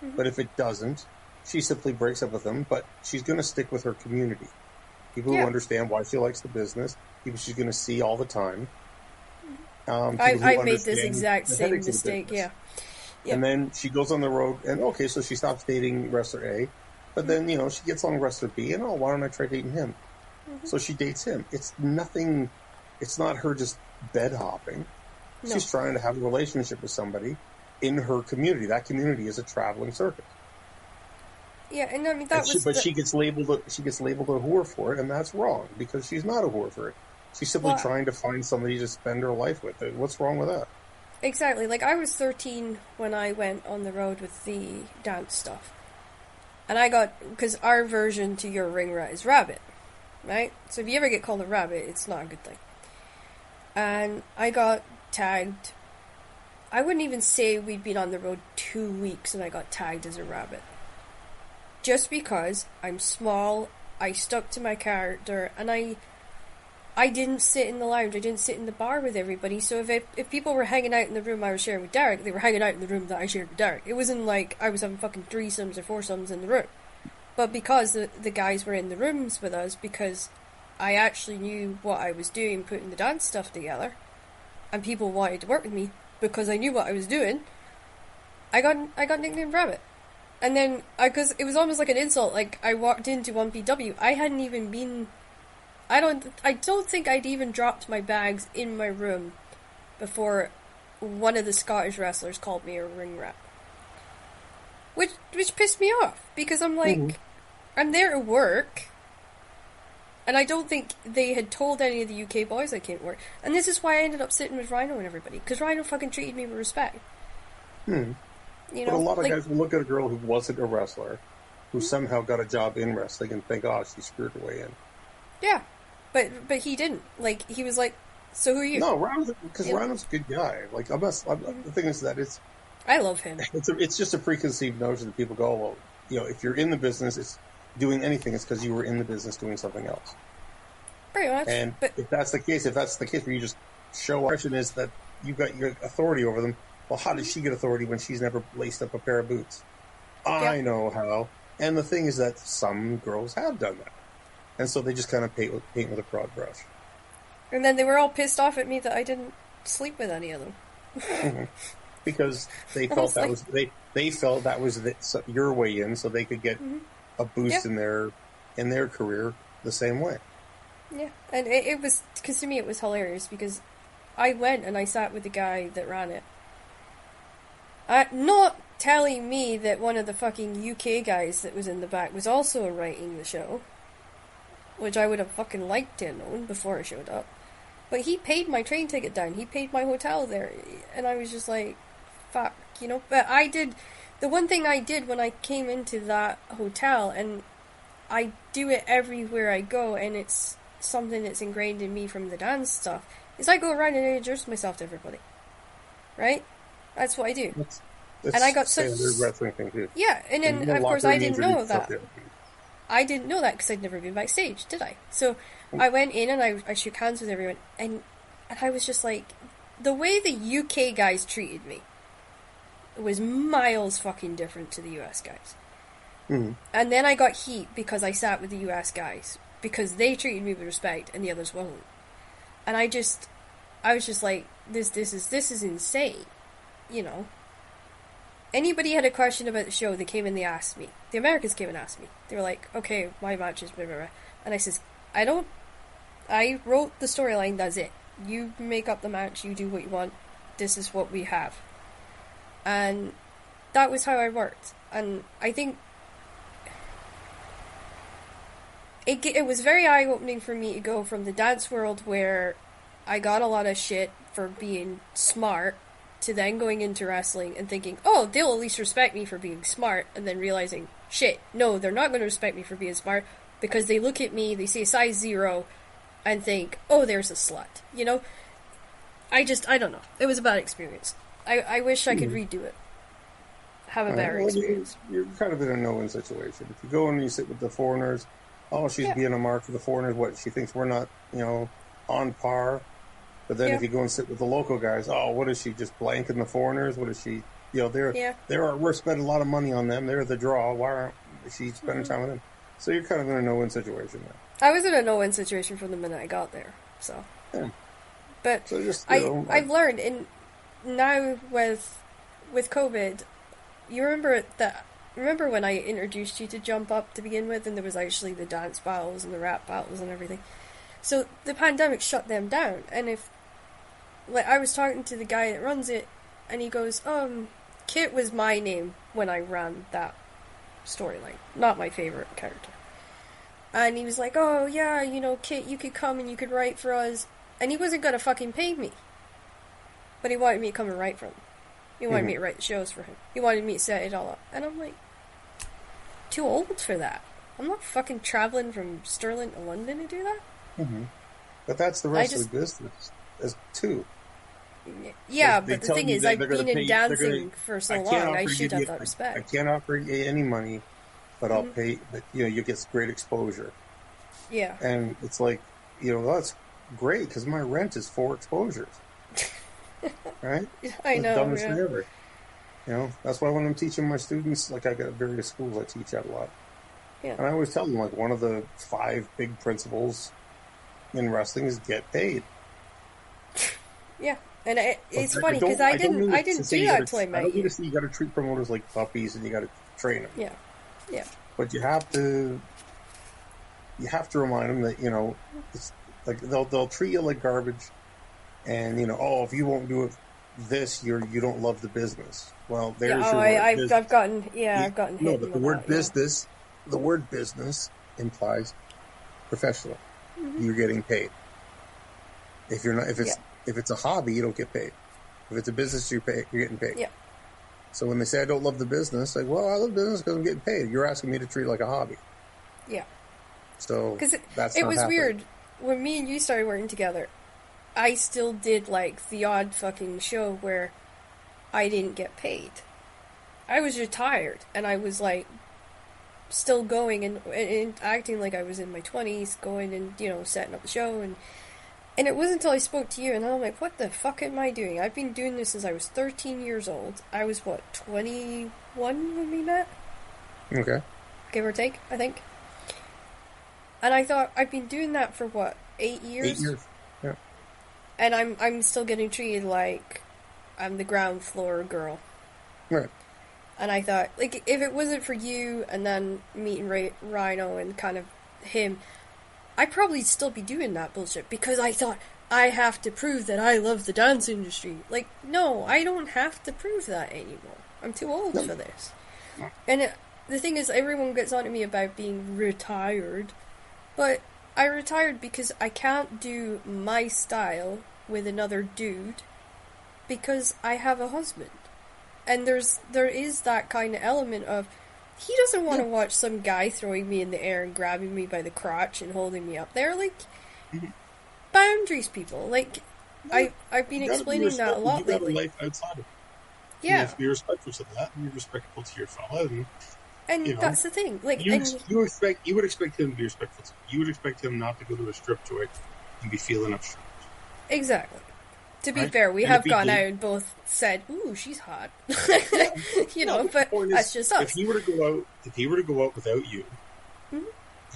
Mm-hmm. But if it doesn't, she simply breaks up with him, but she's going to stick with her community. People who understand why she likes the business, people she's going to see all the time. I made this exact same mistake, yeah. And then she goes on the road, and so she stops dating wrestler A, but then, she gets on wrestler B, and why don't I try dating him? Mm-hmm. So she dates him. It's not her just bed hopping. No. She's trying to have a relationship with somebody in her community. That community is a traveling circuit. Yeah, and I mean she gets labeled a whore for it, and that's wrong because she's not a whore for it. She's simply trying to find somebody to spend her life with. What's wrong with that? Exactly. Like, I was 13 when I went on the road with the dance stuff, and because our version to your ring rat is rabbit, right? So if you ever get called a rabbit, it's not a good thing. And I got tagged. I wouldn't even say we'd been on the road 2 weeks, and I got tagged as a rabbit. Just because I'm small, I stuck to my character, and I didn't sit in the lounge, I didn't sit in the bar with everybody, so if people were hanging out in the room I was sharing with Derek, they were hanging out in the room that I shared with Derek. It wasn't like I was having fucking threesomes or foursomes in the room. But because the guys were in the rooms with us, because I actually knew what I was doing, putting the dance stuff together, and people wanted to work with me because I knew what I was doing, I got nicknamed Rabbit. And then, because it was almost like an insult, like, I walked into 1PW, I hadn't even been, I don't think I'd even dropped my bags in my room before one of the Scottish wrestlers called me a ring rat. Which pissed me off, because I'm like, I'm there to work, and I don't think they had told any of the UK boys I can't work. And this is why I ended up sitting with Rhino and everybody, because Rhino fucking treated me with respect. But a lot of guys will look at a girl who wasn't a wrestler, who somehow got a job in wrestling, and think, she screwed her way in. Yeah, but he didn't. Like, he was like, so who are you? No, Rhino's a good guy. Like, the thing is that I love him. It's just a preconceived notion that people go, well, if you're in the business, it's doing anything, it's because you were in the business doing something else. Pretty much. And if that's the case where you just show up, the question is that you've got your authority over them. Well, how did she get authority when she's never laced up a pair of boots? I know how. And the thing is that some girls have done that. And so they just kind of paint with a broad brush. And then they were all pissed off at me that I didn't sleep with any of them. Mm-hmm. Because they I felt was that like, was they felt that was your way in, so they could get a boost in their career the same way. Yeah, and it was, because to me it was hilarious, because I went and I sat with the guy that ran it. Not telling me that one of the fucking UK guys that was in the back was also writing the show, which I would have fucking liked to have known before I showed up. But he paid my train ticket down, he paid my hotel there, and I was just like, fuck, you know? But I did, the one thing I did when I came into that hotel, and I do it everywhere I go, and it's something that's ingrained in me from the dance stuff, is I go around and I introduce myself to everybody. Right? That's what I do. That's and I got standard such... wrestling thing too. Yeah, and then, of course, I didn't know that. I didn't know that because I'd never been backstage, did I? So I went in and I shook hands with everyone, and I was just like, the way the UK guys treated me was miles fucking different to the US guys. Mm-hmm. And then I got heat because I sat with the US guys, because they treated me with respect and the others wasn't. And I was just like, this is insane, you know. Anybody had a question about the show, they came and they asked me. The Americans came and asked me. They were like, okay, my match is blah, blah, blah. And I says, I wrote the storyline, that's it. You make up the match, you do what you want. This is what we have. And that was how I worked. And I think it was very eye-opening for me to go from the dance world, where I got a lot of shit for being smart, to then going into wrestling and thinking, oh, they'll at least respect me for being smart, and then realizing, shit, no, they're not going to respect me for being smart, because they look at me, they see a size 0, and think, oh, there's a slut, you know? I don't know. It was a bad experience. I wish I could redo it. Have a better experience. You're kind of in a no-win situation. If you go and you sit with the foreigners, oh, she's being a mark for the foreigners, what, she thinks we're not, on par. But then if you go and sit with the local guys, oh, what is she, just blanking the foreigners? What is she, we're spending a lot of money on them. They're the draw. Why aren't she spending time with them? So you're kind of in a no-win situation now. I was in a no-win situation from the minute I got there, so. Yeah. But so just, I've learned, and now with COVID, you remember when I introduced you to Jump Up to begin with, and there was actually the dance battles and the rap battles and everything. So the pandemic shut them down, and I was talking to the guy that runs it, and he goes, Kit was my name when I ran that storyline. Not my favorite character. And he was like, oh yeah, Kit, you could come and you could write for us. And he wasn't gonna fucking pay me. But he wanted me to come and write for him. He wanted me to write the shows for him. He wanted me to set it all up. And I'm like, too old for that. I'm not fucking traveling from Stirling to London to do that. Mm-hmm. But that's the rest of the business, too. Yeah, but the thing is, I've been in dancing for so long, I should have that respect. I can't offer you any money, but I'll pay, but, you get great exposure. Yeah. And it's like, that's great, because my rent is 4 exposures. Right? I know, dumbest thing ever. That's why when I'm teaching my students, like I got various schools I teach at a lot. Yeah. And I always tell them, like, one of the 5 big principles in wrestling is get paid. Yeah, and it's funny because I didn't do that until I met you. I don't mean to say you got to treat promoters like puppies and you got to train them. Yeah. But you have to remind them that it's like they'll treat you like garbage, and if you won't do it you don't love the business. Well, there's your word. I've gotten hit. No, but the word business. The word business implies professional. Mm-hmm. You're getting paid. If it's a hobby, you don't get paid. If it's a business, you're getting paid. Yeah. So when they say I don't love the business, like, well, I love business because I'm getting paid. You're asking me to treat it like a hobby. Yeah. So because that's it was happening. weird when me and you started working together. I still did like the odd fucking show where I didn't get paid. I was retired and I was like still going and acting like I was in my 20s, going and setting up the show, and it wasn't until I spoke to you and I'm like, what the fuck am I doing? I've been doing this since I was 13 years old. I was 21 when we met? Okay. Give or take, I think. And I thought, I've been doing that for what, 8 years? 8 years. Yeah. And I'm still getting treated like I'm the ground floor girl. Right. And I thought, like, if it wasn't for you and then meeting Rhino and kind of him, I'd probably still be doing that bullshit because I thought I have to prove that I love the dance industry. Like, no, I don't have to prove that anymore. I'm too old for this. And the thing is, everyone gets on to me about being retired, but I retired because I can't do my style with another dude because I have a husband. And there is that kind of element of, he doesn't want to watch some guy throwing me in the air and grabbing me by the crotch and holding me up there. Like, boundaries, people. Like, I've been explaining that a lot lately. You have a life outside of it. Yeah. You have to be respectful to that, and be respectful to your fellow. And that's the thing. Like, you would expect him to be respectful to you. You would expect him not to go to a strip joint and be feeling up strip. Exactly. To be fair, we have gone out and both said, "Ooh, she's hot," but that's just us. If he were to go out without you and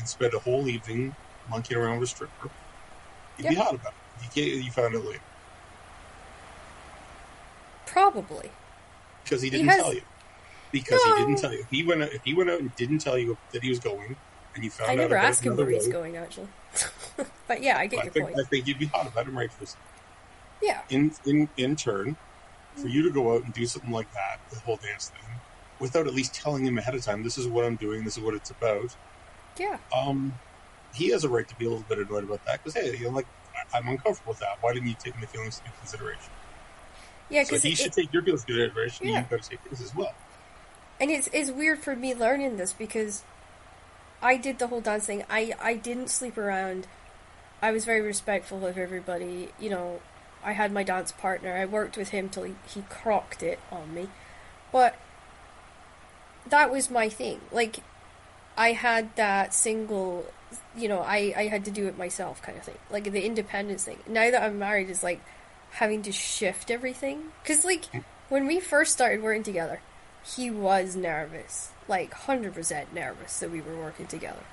spend a whole evening monkeying around with a stripper, you'd be hot about it. You found out later. Probably. Because he didn't tell you. Because he didn't tell you. If he went out and didn't tell you that he was going, and you found out. I never asked him where he's going, actually. But yeah, I get your point. I think you'd be hot about him right first. Yeah. In turn, for you to go out and do something like that, the whole dance thing, without at least telling him ahead of time, this is what I'm doing, this is what it's about. Yeah. He has a right to be a little bit annoyed about that because, hey, I'm uncomfortable with that. Why didn't you take my feelings into consideration? Yeah, because he should take your feelings into consideration. Yeah. You've got to take his as well. And it's weird for me learning this because I did the whole dance thing. I didn't sleep around. I was very respectful of everybody. I had my dance partner. I worked with him till he crocked it on me. But that was my thing. Like, I had that single, I had to do it myself kind of thing. Like, the independence thing. Now that I'm married, is like having to shift everything. Because, like, when we first started working together, he was nervous. Like, 100% nervous that we were working together.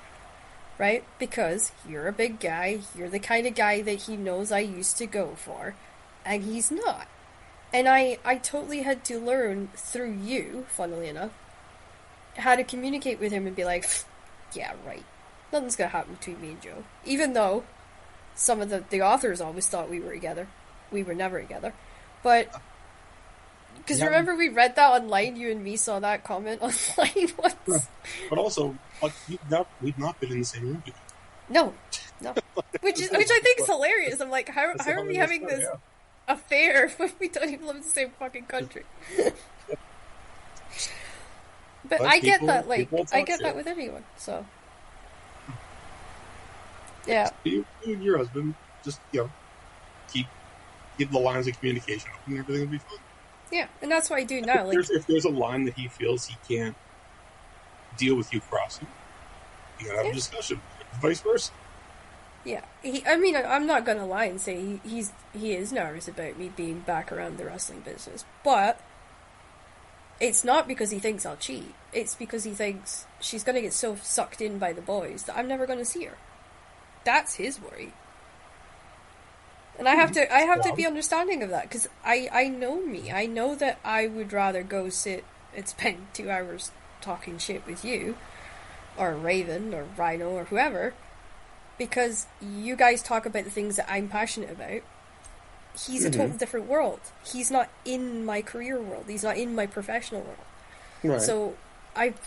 Right? Because you're a big guy, you're the kind of guy that he knows I used to go for, and he's not. And I totally had to learn through you, funnily enough, how to communicate with him and be like, yeah, right. Nothing's gonna happen between me and Joe. Even though some of the authors always thought we were together. We were never together. But, because remember we read that online, you and me saw that comment online once. But also, like, we've not been in the same room together. No. Which I think is hilarious. I'm like, how are we having this affair when we don't even live in the same fucking country? But I get that, like, I get that with anyone, so. Yeah. You and your husband, just, keep the lines of communication open and everything will be fine. Yeah, and that's what I do now. If there's a line that he feels he can't deal with you crossing, you gotta have a discussion. Vice versa. Yeah, I'm not gonna lie and say he is nervous about me being back around the wrestling business, but it's not because he thinks I'll cheat. It's because he thinks she's gonna get so sucked in by the boys that I'm never gonna see her. That's his worry. And I have to be understanding of that, because I know me. I know that I would rather go sit and spend 2 hours talking shit with you, or Raven, or Rhino, or whoever, because you guys talk about the things that I'm passionate about. He's a total different world. He's not in my career world. He's not in my professional world. Right. So I've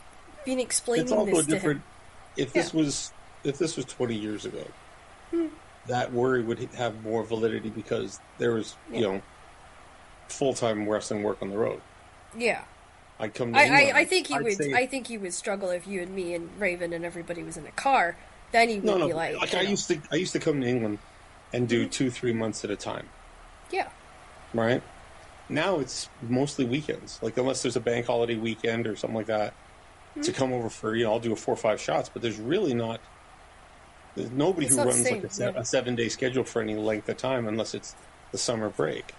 been explaining this to him. If this was 20 years ago, that worry would have more validity because there was, full-time wrestling work on the road. Yeah. I'd come to I think he would struggle if you and me and Raven and everybody was in a car. Then he would be like I used to come to England and do 2-3 months at a time. Yeah. Right? Now it's mostly weekends. Like, unless there's a bank holiday weekend or something like that, to come over for, I'll do 4 or 5 shots, but there's nobody who runs like a 7-day schedule for any length of time unless it's the summer break.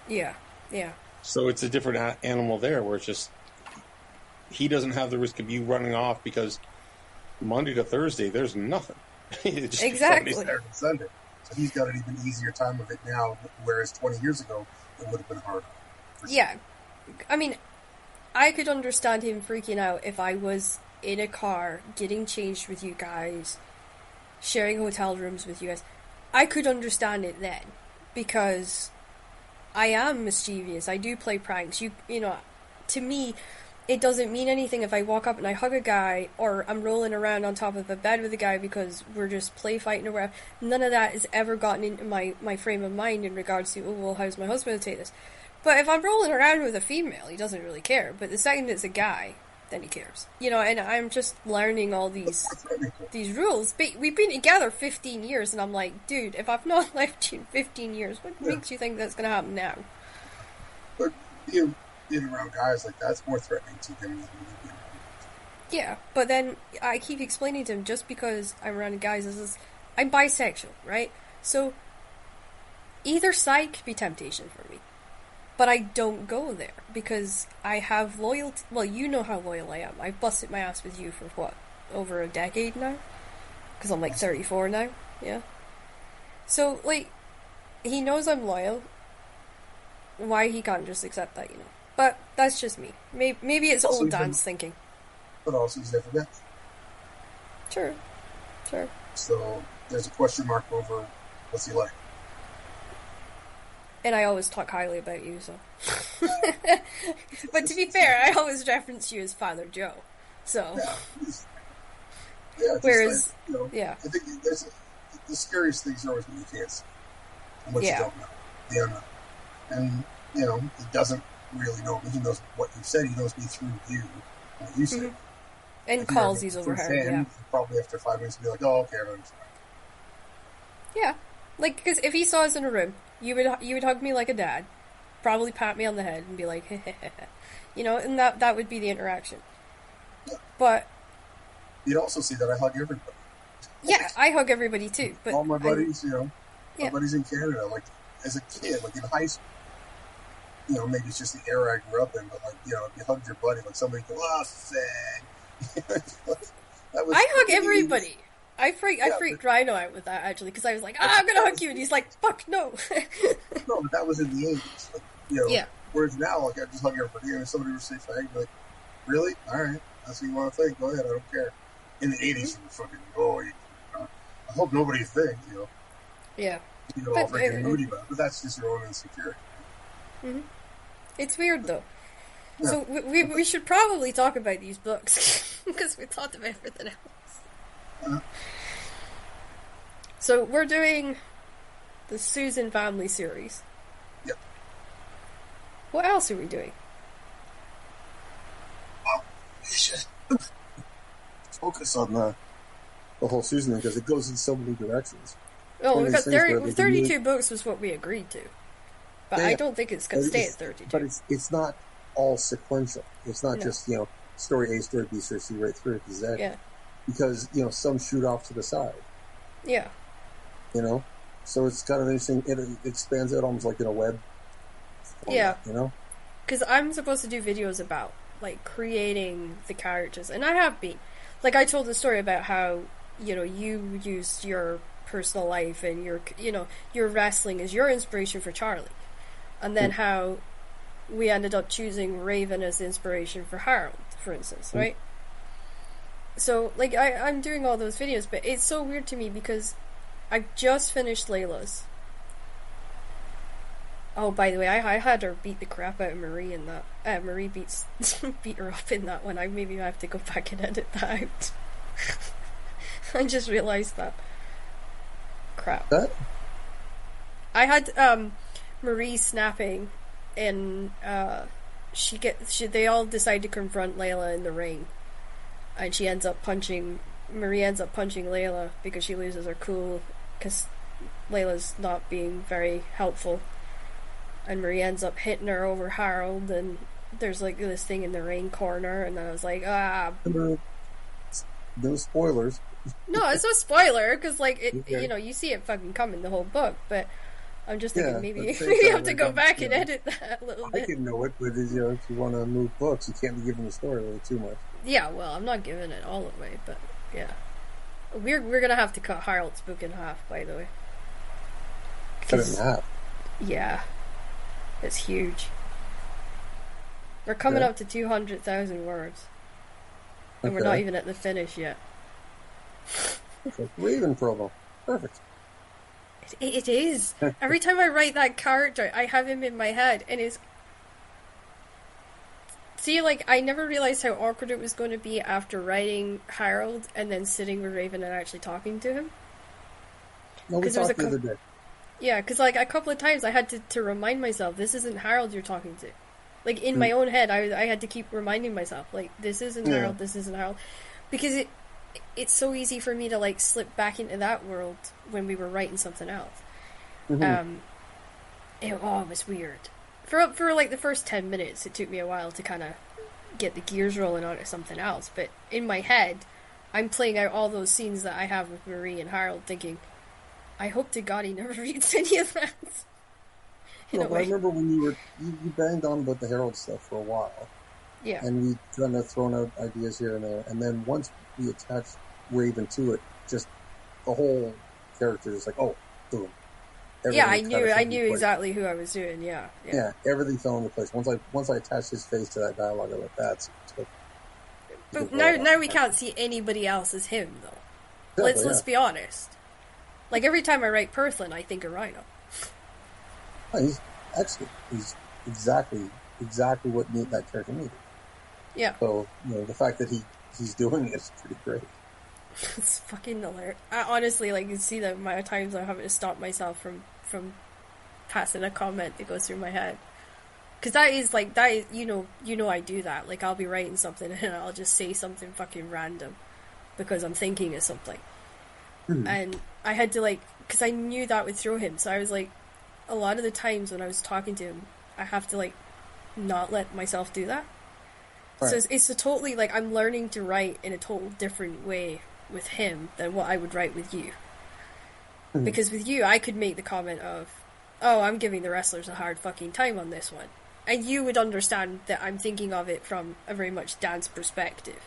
Yeah, yeah. So it's a different animal there, where it's just, he doesn't have the risk of you running off because Monday to Thursday, there's nothing. Exactly. Saturday, Sunday. So he's got an even easier time of it now, whereas 20 years ago, it would have been harder. Yeah. I mean, I could understand him freaking out if I was in a car getting changed with you guys, sharing hotel rooms with you guys. I could understand it then, because I am mischievous. I do play pranks. You know, to me, it doesn't mean anything if I walk up and I hug a guy, or I'm rolling around on top of a bed with a guy because we're just play fighting or whatever. None of that has ever gotten into my frame of mind in regards to, oh, well, how's my husband take this? But if I'm rolling around with a female, he doesn't really care. But the second it's a guy, then he cares. You know, and I'm just learning all these rules. But we've been together 15 years, and I'm like, dude, if I've not left you in 15 years, what makes you think that's going to happen now? But being around guys like that's more threatening to him than being around. Yeah, but then I keep explaining to him, just because I'm around guys, I'm bisexual, right? So either side could be temptation for me. But I don't go there because I have loyalty. Well, you know how loyal I am. I've busted my ass with you for what? Over a decade now? Because I'm like 34 now. Yeah. So, like, he knows I'm loyal. Why he can't just accept that, you know. But that's just me. Maybe it's also old Dan's thinking. But also he's never met. Sure. So there's a question mark over what's he like. And I always talk highly about you, so. But to be fair, I always reference you as Father Joe. So. Yeah. Whereas, like, you know, yeah. I think the scariest things are always when you can't see and what you don't know, the unknown. And, you know, he doesn't really know me. He knows what you said. He knows me through you, what you said. And calls he's overheard, yeah. Probably after 5 minutes, be like, oh, okay, I understand. Yeah. Like, because if he saw us in a room, you would hug me like a dad, probably pat me on the head and be like, you know, and that would be the interaction. Yeah. But you'd also see that I hug everybody. Yeah, I hug everybody too. But all my buddies, you know, my buddies in Canada, like as a kid, like in high school, you know, maybe it's just the era I grew up in, but like, you know, if you hugged your buddy, like somebody go, oh, sad. I hug everybody. I freaked Rhino out with that, actually, because I was like, I'm gonna hug you, and he's like, fuck, no. No, but that was in the 80s. Like, you know, whereas now, like, I just hug everybody, and if somebody were to say fag, I'd be like, really? Alright, that's what you want to think, go ahead, I don't care. In the 80s, you were fucking, I hope nobody thinks, you know. Yeah. You know, all freaking moody about it, but that's just your own insecurity. Mm-hmm. It's weird, though. Yeah. So we should probably talk about these books, because we talked about everything else. So we're doing the Susan Family series. Yep. What else are we doing? We should focus on the whole Susan because it goes in so many directions. Oh, we've got 32 books was what we agreed to. But I don't think it's going to stay at 32. But it's not all sequential. It's not just, you know, story A, story B, story C, right through to Z. Yeah. Because, you know, some shoot off to the side. Yeah. You know? So it's kind of interesting. It expands out almost like in a web format, yeah. You know? Because I'm supposed to do videos about, like, creating the characters. And I have been. Like, I told the story about how, you know, you used your personal life and your, you know, your wrestling as your inspiration for Charlie. And then how we ended up choosing Raven as the inspiration for Harold, for instance, right? So, like, I'm doing all those videos, but it's so weird to me because I've just finished Layla's. Oh, by the way, I had her beat the crap out of Marie in that. Marie beat her up in that one. Maybe I have to go back and edit that out. I just realised that. Crap. What? I had Marie snapping, and they all decide to confront Layla in the ring. And Marie ends up punching Layla because she loses her cool because Layla's not being very helpful. And Marie ends up hitting her over Harold, and there's like this thing in the ring corner, and I was like, No spoilers. No, it's no spoiler, because like, you know, you see it fucking coming the whole book, but I'm just thinking maybe you have to go back and edit that a little bit. I can know it, but you know, if you want to move books, you can't be giving the story away too much. Yeah, well, I'm not giving it all away, but yeah. We're gonna have to cut Harold's book in half, by the way. Cut it in half. Yeah, it's huge. We're coming up to 200,000 words, and we're not even at the finish yet. Perfect. Raven promo. Perfect. It is. Every time I write that character, I have him in my head, and it's... See, like, I never realized how awkward it was going to be after writing Harold and then sitting with Raven and actually talking to him. No, we talked the other day. Yeah, because, like, a couple of times I had to remind myself, this isn't Harold you're talking to. Like, in my own head, I had to keep reminding myself, like, this isn't Harold, this isn't Harold. Because it's so easy for me to, like, slip back into that world when we were writing something else. It was weird. For like the first 10 minutes, it took me a while to kind of get the gears rolling onto something else. But in my head, I'm playing out all those scenes that I have with Marie and Harold, thinking, I hope to God he never reads any of that. No, but I remember when you banged on about the Harold stuff for a while. Yeah. And we kind of thrown out ideas here and there. And then once we attached Raven to it, just the whole character is like, oh, boom. Everything I knew exactly who I was doing. Yeah, everything fell into place once I attached his face to that dialogue. I went, that's. But now we can't see anybody else as him though. Exactly, let's be honest. Like every time I write Perthlin, I think of Rhino. Oh, he's excellent. He's exactly what that character needed. Yeah. So the fact that he's doing it is pretty great. It's fucking hilarious. I honestly, like, you see the amount of times I'm having to stop myself from passing a comment that goes through my head. Because that is, you know I do that. Like, I'll be writing something and I'll just say something fucking random because I'm thinking of something. And I had to, like, because I knew that would throw him. So I was like, a lot of the times when I was talking to him, I have to, like, not let myself do that. Right. So it's a totally, like, I'm learning to write in a total different way with him than what I would write with you. Because with you, I could make the comment of, oh, I'm giving the wrestlers a hard fucking time on this one. And you would understand that I'm thinking of it from a very much dance perspective.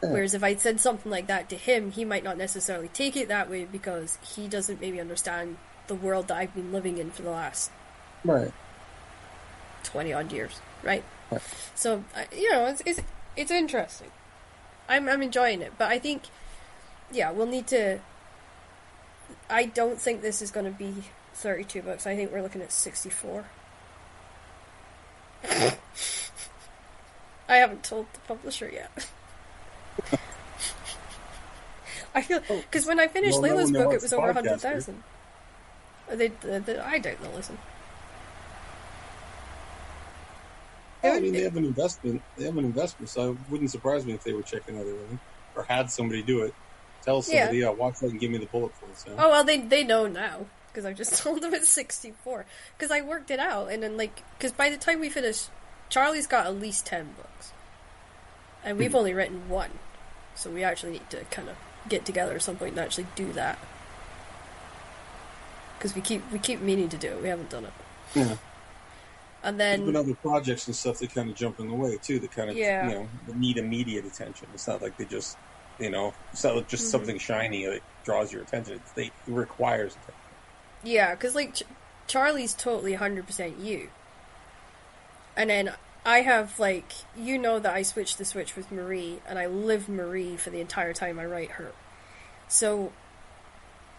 Whereas if I'd said something like that to him, he might not necessarily take it that way because he doesn't maybe understand the world that I've been living in for the last 20 odd years, right? So, it's interesting. I'm enjoying it, but I think, we'll need to... I don't think this is going to be 32 books. I think we're looking at 64. I haven't told the publisher yet. I feel... Because when I finished Layla's book, it was over 100,000. I doubt they'll listen. I mean, they have an investment. So it wouldn't surprise me if they were checking out everything or had somebody do it. Tell somebody, watch that and give me the bullet points. Yeah. Oh well, they know now because I just told them it's 64. Because I worked it out, and then because by the time we finish, Charlie's got at least 10 books, and we've only written one, so we actually need to kind of get together at some point and actually do that. Because we keep meaning to do it, we haven't done it. Yeah. And then there's been other projects and stuff that kind of jump in the way too. That kind of need immediate attention. It's not like they just it's not just something shiny that draws your attention. It requires attention. Yeah, because like Charlie's totally 100% you, and then I have that I switch the switch with Marie, and I live Marie for the entire time I write her. So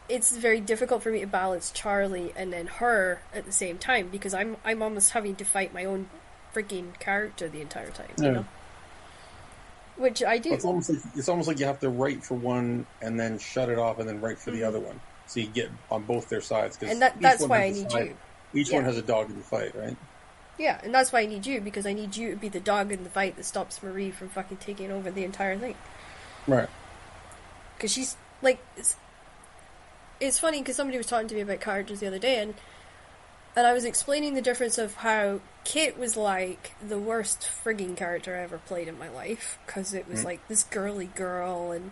it's very difficult for me to balance Charlie and then her at the same time because I'm almost having to fight my own freaking character the entire time, you know? Which I do. It's almost like you have to write for one and then shut it off and then write for the other one, so you get on both their sides. And that's why I need you. Each one has a dog in the fight, right? Yeah, and that's why I need you, because I need you to be the dog in the fight that stops Marie from fucking taking over the entire thing. Right. Because she's like. It's funny because somebody was talking to me about characters the other day, and I was explaining the difference of how Kit was like the worst frigging character I ever played in my life, because it was like this girly girl, and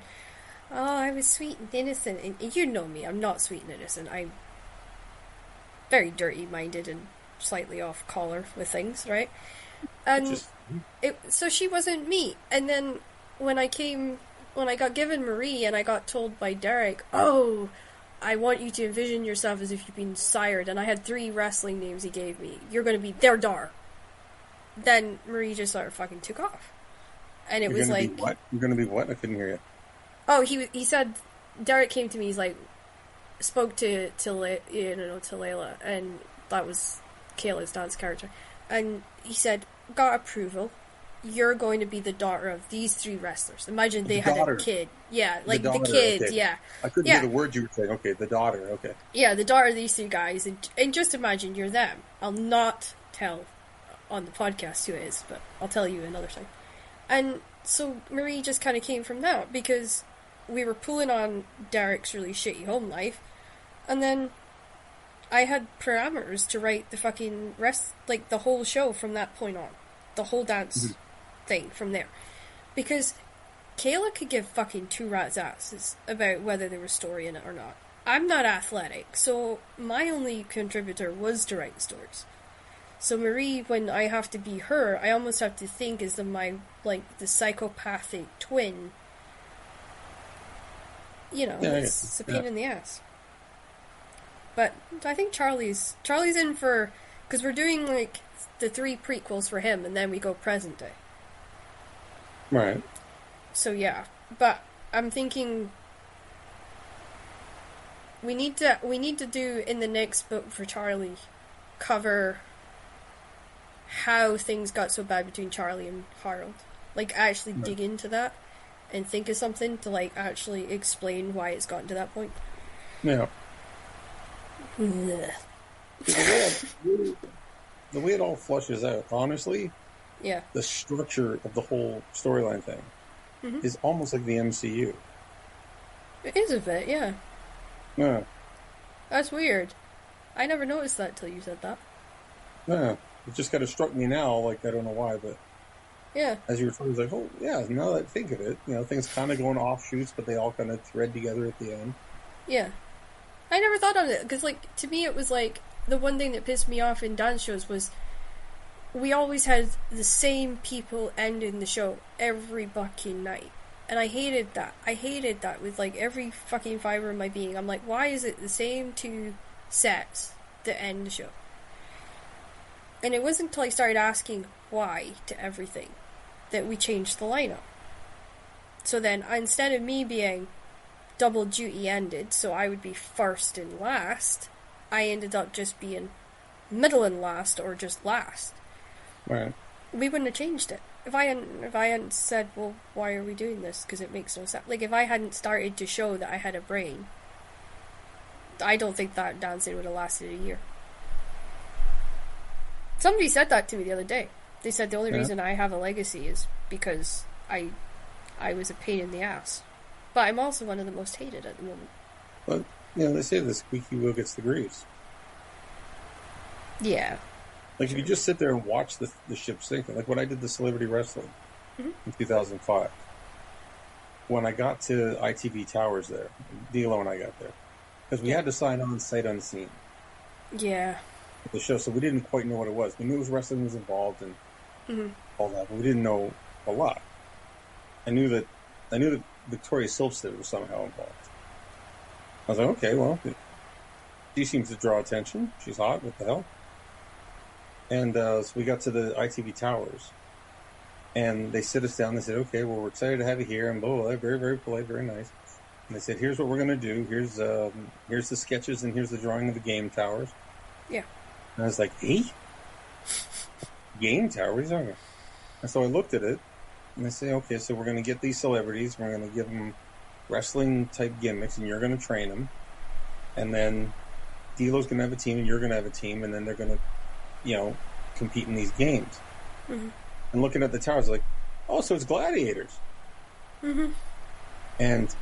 I was sweet and innocent, and you know me, I'm not sweet and innocent, I'm very dirty-minded and slightly off collar with things, right? And so she wasn't me, and then when I came when I got given Marie and I got told by Derek, oh, I want you to envision yourself as if you've been sired, and I had 3 wrestling names he gave me. You're going to be their daughter. Then Marie just sort of fucking took off. And it was like... what? You're going to be what? I couldn't hear you. Oh, he said... Derek came to me, he's like... Spoke to Layla, and that was Kayla's dance character. And he said, got approval. You're going to be the daughter of these 3 wrestlers. Imagine they had a kid. Yeah, like the kid, okay. yeah. I couldn't hear the word you were saying. Okay, the daughter, okay. Yeah, the daughter of these 3 guys. And just imagine you're them. I'll not tell on the podcast who it is, but I'll tell you another time. And so Marie just kind of came from that, because we were pulling on Derek's really shitty home life, and then I had parameters to write the fucking the whole show from that point on. The whole dance thing from there. Because Kayla could give fucking 2 rats' asses about whether there was story in it or not. I'm not athletic, so my only contributor was to write the stories. So Marie, when I have to be her, I almost have to think as the psychopathic twin. You know, it's a pain in the ass. But I think Charlie's in for... Because we're doing, like, the 3 prequels for him, and then we go present day. Right. So, yeah. But I'm thinking... We need to do, in the next book for Charlie, cover how things got so bad between Charlie and Harold. Like, actually dig into that and think of something to, like, actually explain why it's gotten to that point. Yeah. The way it all flushes out, honestly, yeah, the structure of the whole storyline thing is almost like the MCU. It is a bit, yeah. Yeah. That's weird. I never noticed that till you said that. Yeah. It just kind of struck me now, like, I don't know why, but... Yeah. As you were talking, I was like, oh, yeah, now that I think of it, you know, things kind of going offshoots, but they all kind of thread together at the end. Yeah. I never thought of it, because, like, to me it was, like, the one thing that pissed me off in dance shows was we always had the same people ending the show every fucking night. And I hated that. I hated that with, like, every fucking fiber of my being. I'm like, why is it the same 2 sets that end the show? And it wasn't until I started asking why to everything that we changed the lineup. So then, instead of me being double duty ended, so I would be first and last, I ended up just being middle and last, or just last. Right. We wouldn't have changed it. If I hadn't said, well, why are we doing this? Because it makes no sense. Like, if I hadn't started to show that I had a brain, I don't think that dancing would have lasted a year. Somebody said that to me the other day. They said the only reason I have a legacy is because I was a pain in the ass. But I'm also one of the most hated at the moment. But, you know, they say the squeaky wheel gets the grease. Yeah. Like, if you just sit there and watch the ship sink, like when I did the Celebrity Wrestling in 2005, when I got to ITV Towers there, D'Lo and I got there, because we had to sign on sight unseen. Yeah. The show, so we didn't quite know what it was. We knew wrestling was involved and all that, but we didn't know a lot. I knew that Victoria Silvstedt was somehow involved. I was like, okay, well, she seems to draw attention. She's hot. What the hell? And so we got to the ITV Towers, and they sit us down. They said, okay, well, we're excited to have you here, and blah, blah, blah. Very, very polite, very nice. And they said, here's what we're going to do. Here's the sketches, and here's the drawing of the game towers. Yeah. And I was like, game tower? What are you talking about? And so I looked at it, and I say, okay, so we're going to get these celebrities, we're going to give them wrestling-type gimmicks, and you're going to train them. And then D'Lo's going to have a team, and you're going to have a team, and then they're going to, you know, compete in these games. And looking at the towers, like, oh, so it's gladiators. And,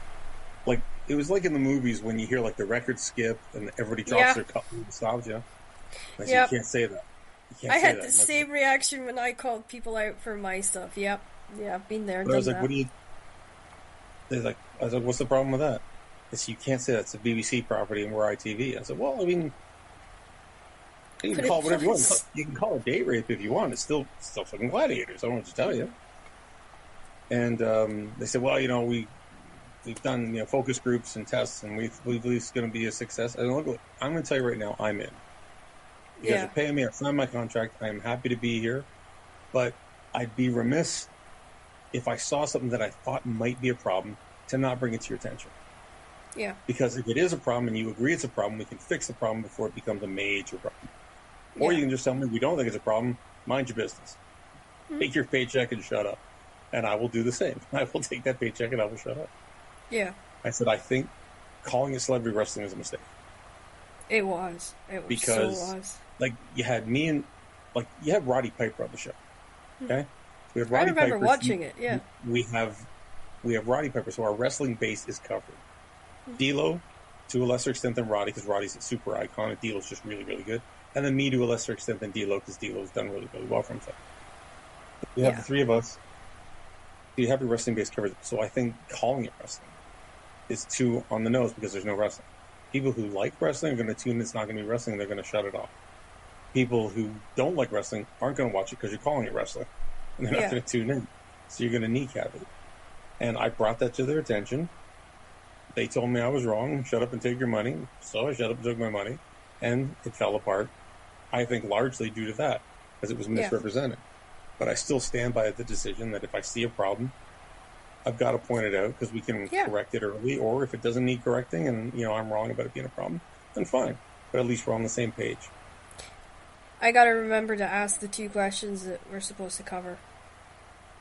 like, it was like in the movies when you hear, like, the record skip, and everybody drops their cup and stops, you know? I said, you can't say that. I had the same reaction when I called people out for my stuff. Yep. Yeah, I've been there and done that. I was like, what do you... I was like, what's the problem with that? They said, you can't say that's a BBC property and we're ITV. I said, well, I mean... You can call it whatever you want. You can call it date rape if you want. It's still fucking gladiators. I don't know what to tell you. And they said, well, you know, we we've done focus groups and tests, and we believe it's going to be a success. And look, I'm going to tell you right now, I'm in. You guys are paying me. I signed my contract. I am happy to be here, but I'd be remiss if I saw something that I thought might be a problem to not bring it to your attention. Yeah. Because if it is a problem and you agree it's a problem, we can fix the problem before it becomes a major problem. Or you can just tell me we don't think it's a problem. Mind your business. Take your paycheck and shut up. And I will do the same. I will take that paycheck and I will shut up. Yeah. I said, I think calling it celebrity wrestling is a mistake. It was. Because, like, you had me and, like, you had Roddy Piper on the show. Okay? We have Roddy I remember Piper, watching it, yeah. We have Roddy Piper, so our wrestling base is covered. D'Lo, to a lesser extent than Roddy, because Roddy's a super icon, and D'Lo's just really, really good. And then me to a lesser extent than D'Lo, because D'Lo's done really, really well for himself. We have the three of us. You have your wrestling base covered. So I think calling it wrestling is too on the nose because there's no wrestling. People who like wrestling are going to tune in. It's not going to be wrestling. They're going to shut it off. People who don't like wrestling aren't going to watch it because you're calling it wrestling. And they're not going to tune in. So you're going to kneecap it. And I brought that to their attention. They told me I was wrong. Shut up and take your money. So I shut up and took my money. And it fell apart. I think largely due to that, because it was misrepresented. But I still stand by the decision that if I see a problem, I've got to point it out because we can correct it early. Or if it doesn't need correcting and, I'm wrong about it being a problem, then fine. But at least we're on the same page. I got to remember to ask the two questions that we're supposed to cover.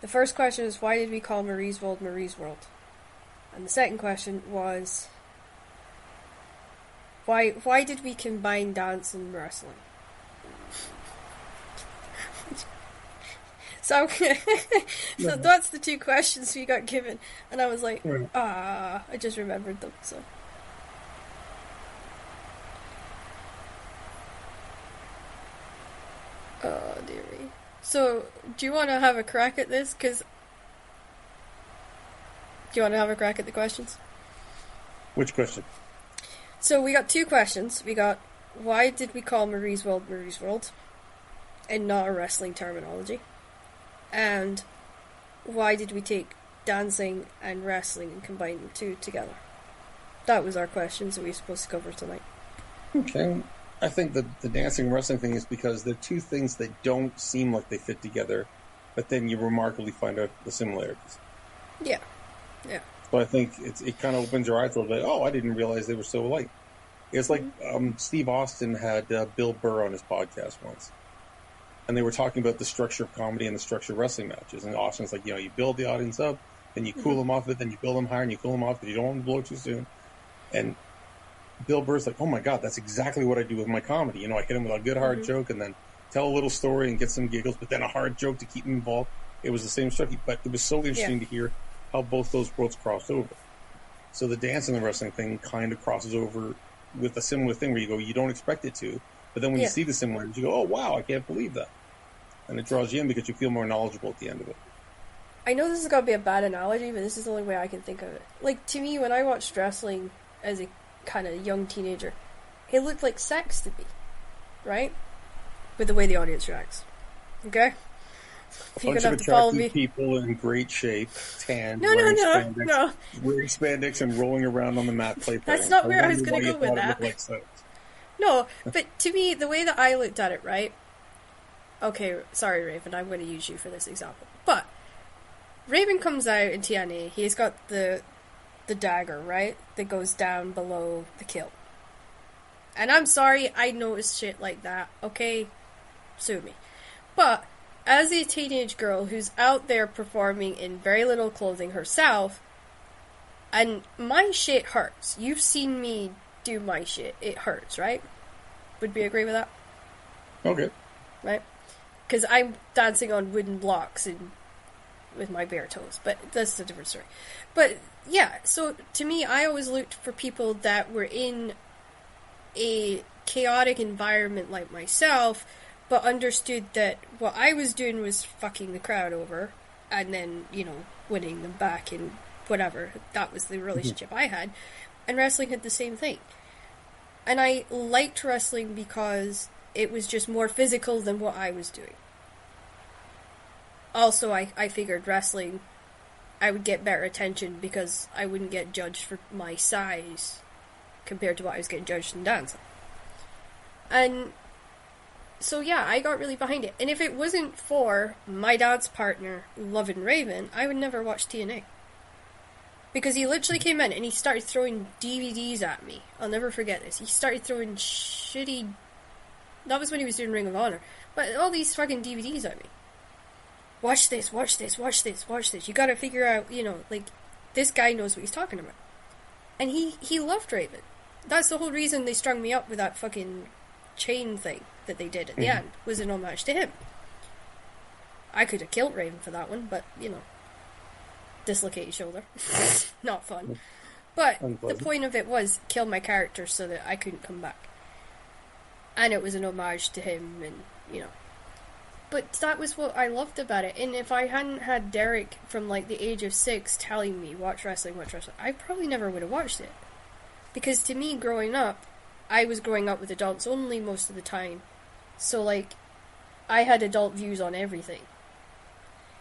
The first question is, why did we call Marie's World Marie's World? And the second question was, why did we combine dance and wrestling? So that's the two questions we got given. And I was like, I just remembered them, so. Oh, dearie. So, do you want to have a crack at this? Do you want to have a crack at the questions? Which question? So, we got two questions. We got, why did we call Marie's World Marie's World? And not a wrestling terminology. And why did we take dancing and wrestling and combine the two together? That was our questions that we were supposed to cover tonight. Okay. I think the dancing and wrestling thing is because they're two things that don't seem like they fit together, but then you remarkably find out the similarities. Yeah. Yeah. So I think it kind of opens your eyes a little bit. Oh, I didn't realize they were so alike. It's like Steve Austin had Bill Burr on his podcast once. And they were talking about the structure of comedy and the structure of wrestling matches. And Austin's like, you build the audience up, then you cool them off it, then you build them higher and you cool them off because you don't want them to blow too soon. And Bill Burr's like, oh my God, that's exactly what I do with my comedy. I hit him with a good hard joke and then tell a little story and get some giggles, but then a hard joke to keep him involved. It was the same structure, but it was so interesting to hear how both those worlds crossed over. So the dance and the wrestling thing kind of crosses over with a similar thing where you go, you don't expect it to. But then when you see the similarities, you go, oh, wow, I can't believe that. And it draws you in because you feel more knowledgeable at the end of it. I know this is going to be a bad analogy, but this is the only way I can think of it. Like, to me, when I watched wrestling as a kind of young teenager, it looked like sex to me. Right? With the way the audience reacts. Okay? You're going to have to follow me. People in great shape, tan, wearing spandex and rolling around on the mat play. That's not where I was going to go with that. No, but to me, the way that I looked at it, right? Okay, sorry, Raven, I'm going to use you for this example. But Raven comes out in TNA. He's got the dagger, right? That goes down below the kilt. And I'm sorry, I noticed shit like that. Okay? Sue me. But as a teenage girl who's out there performing in very little clothing herself, and my shit hurts. You've seen me do my shit. It hurts, right? Would we agree with that? Okay. Right? Because I'm dancing on wooden blocks and with my bare toes, but that's a different story. But yeah, so to me, I always looked for people that were in a chaotic environment like myself, but understood that what I was doing was fucking the crowd over, and then, winning them back and whatever. That was the relationship I had. And wrestling had the same thing. And I liked wrestling because it was just more physical than what I was doing. Also, I figured wrestling I would get better attention because I wouldn't get judged for my size compared to what I was getting judged in dancing. And so yeah, I got really behind it. And if it wasn't for my dad's partner loving Raven, I would never watch TNA. Because he literally came in and he started throwing DVDs at me. I'll never forget this. He started throwing shitty... That was when he was doing Ring of Honor. But all these fucking DVDs at me. Watch this, watch this, watch this, watch this. You gotta figure out, like, this guy knows what he's talking about. And he loved Raven. That's the whole reason they strung me up with that fucking chain thing that they did at the end, was an homage to him. I could have killed Raven for that one, but, dislocated shoulder. Not fun. But the point of it was kill my character so that I couldn't come back. And it was an homage to him, and, But that was what I loved about it. And if I hadn't had Derek from, like, the age of 6 telling me, watch wrestling, I probably never would have watched it. Because to me, growing up, I was growing up with adults only most of the time. So, like, I had adult views on everything.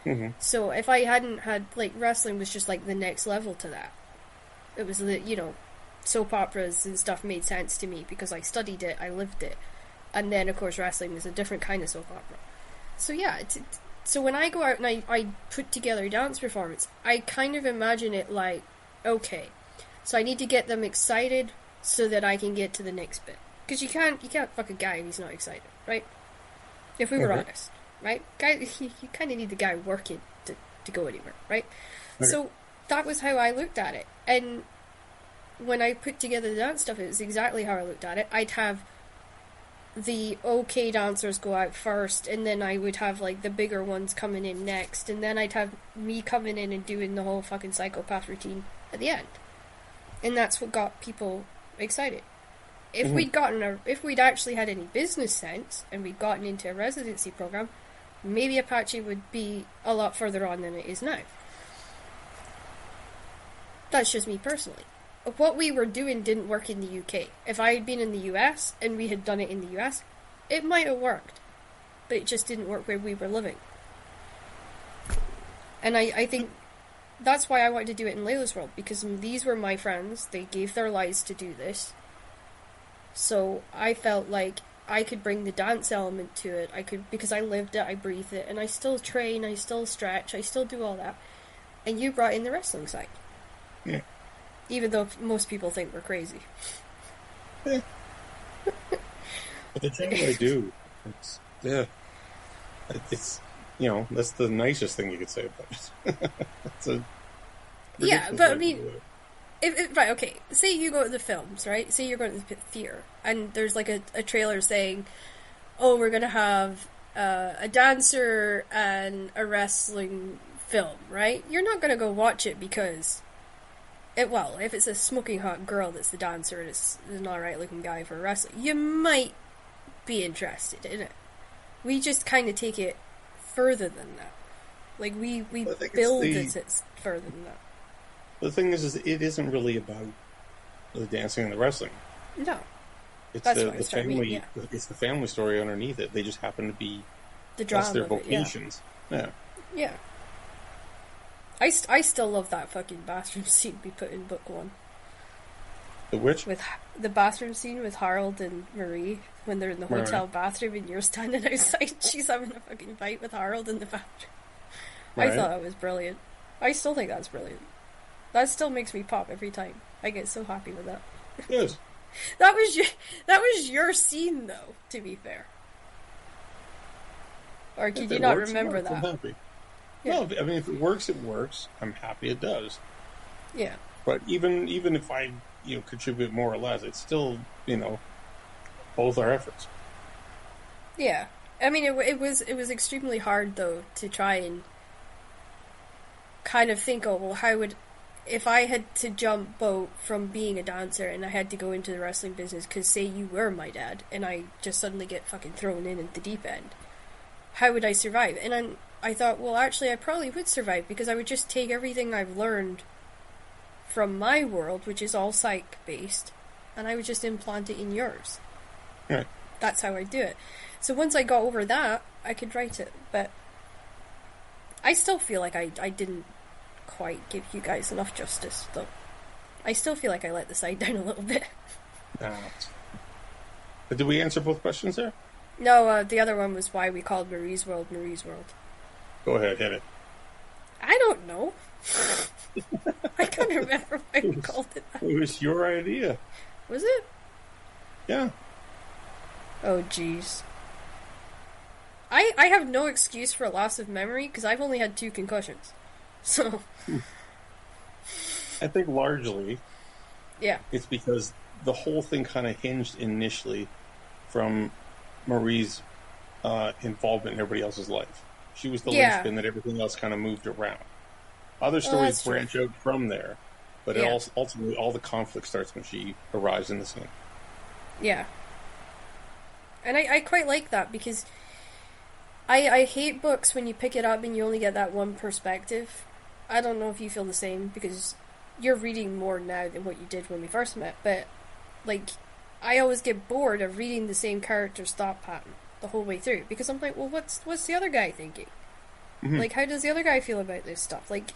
Mm-hmm. So if I hadn't had, like, wrestling was just, like, the next level to that. It was, soap operas and stuff made sense to me because I studied it, I lived it. And then, of course, wrestling was a different kind of soap opera. So, yeah, so when I go out and I put together a dance performance, I kind of imagine it like, okay, so I need to get them excited so that I can get to the next bit. Because you can't fuck a guy if he's not excited, right? If we were honest, right? Guy, you kind of need the guy working to go anywhere, right? Okay. So that was how I looked at it. And when I put together the dance stuff, it was exactly how I looked at it. I'd have the okay dancers go out first, and then I would have, like, the bigger ones coming in next, and then I'd have me coming in and doing the whole fucking psychopath routine at the end. And that's what got people excited. If if we'd actually had any business sense, and we'd gotten into a residency program, maybe Apache would be a lot further on than it is now. That's just me personally. What we were doing didn't work in the UK. If I had been in the US and we had done it in the US, it might have worked. But it just didn't work where we were living. And I think that's why I wanted to do it in Layla's World, because these were my friends. They gave their lives to do this. So I felt like I could bring the dance element to it. Because I lived it, I breathed it, and I still train, I still stretch, I still do all that. And you brought in the wrestling side. Yeah. Even though most people think we're crazy. Yeah. But the thing I do, it's that's the nicest thing you could say about it. But I mean, right, okay, say you go to the films, right? Say you're going to the theater, and there's like a trailer saying, oh, we're going to have a dancer and a wrestling film, right? You're not going to go watch it because... if it's a smoking hot girl that's the dancer and it's an alright looking guy for wrestling, you might be interested in it. We just kind of take it further than that. Like, we build it's further than that. The thing is it isn't really about the dancing and the wrestling. No. It's the family. It's the family story underneath it. They just happen to be the drama. That's their vocations. Yeah. Yeah. I still love that fucking bathroom scene we put in book 1. The which? With the bathroom scene with Harold and Marie when they're in the hotel bathroom and you're standing outside. She's having a fucking fight with Harold in the bathroom. Right. I thought it was brilliant. I still think that's brilliant. That still makes me pop every time. I get so happy with that. Yes. That was your scene, though, to be fair. Or can you not remember that? I'm happy. Yeah. No, I mean, if it works, it works. I'm happy it does. Yeah. But even if I, contribute more or less, it's still, both our efforts. Yeah. I mean, it was extremely hard, though, to try and kind of think, if I had to jump boat from being a dancer and I had to go into the wrestling business, because say you were my dad, and I just suddenly get fucking thrown in at the deep end, how would I survive? And I thought, well, actually, I probably would survive, because I would just take everything I've learned from my world, which is all psych-based, and I would just implant it in yours. Right. That's how I do it. So once I got over that, I could write it, but I still feel like I didn't quite give you guys enough justice, though. I still feel like I let the side down a little bit. But did we answer both questions there? No, the other one was why we called Marie's World Marie's World. Go ahead, hit it. I don't know. I can't remember why we called it that. It was your idea. Was it? Yeah. Oh, jeez. I have no excuse for a loss of memory because I've only had 2 concussions. So. I think largely. Yeah. It's because the whole thing kind of hinged initially from Marie's involvement in everybody else's life. She was the linchpin that everything else kind of moved around. Other stories branch out from there, but ultimately all the conflict starts when she arrives in the scene. Yeah. And I quite like that because I hate books when you pick it up and you only get that one perspective. I don't know if you feel the same because you're reading more now than what you did when we first met, but like I always get bored of reading the same character's thought pattern the whole way through because I'm like, well, what's the other guy thinking? Mm-hmm. Like, how does the other guy feel about this stuff? Like,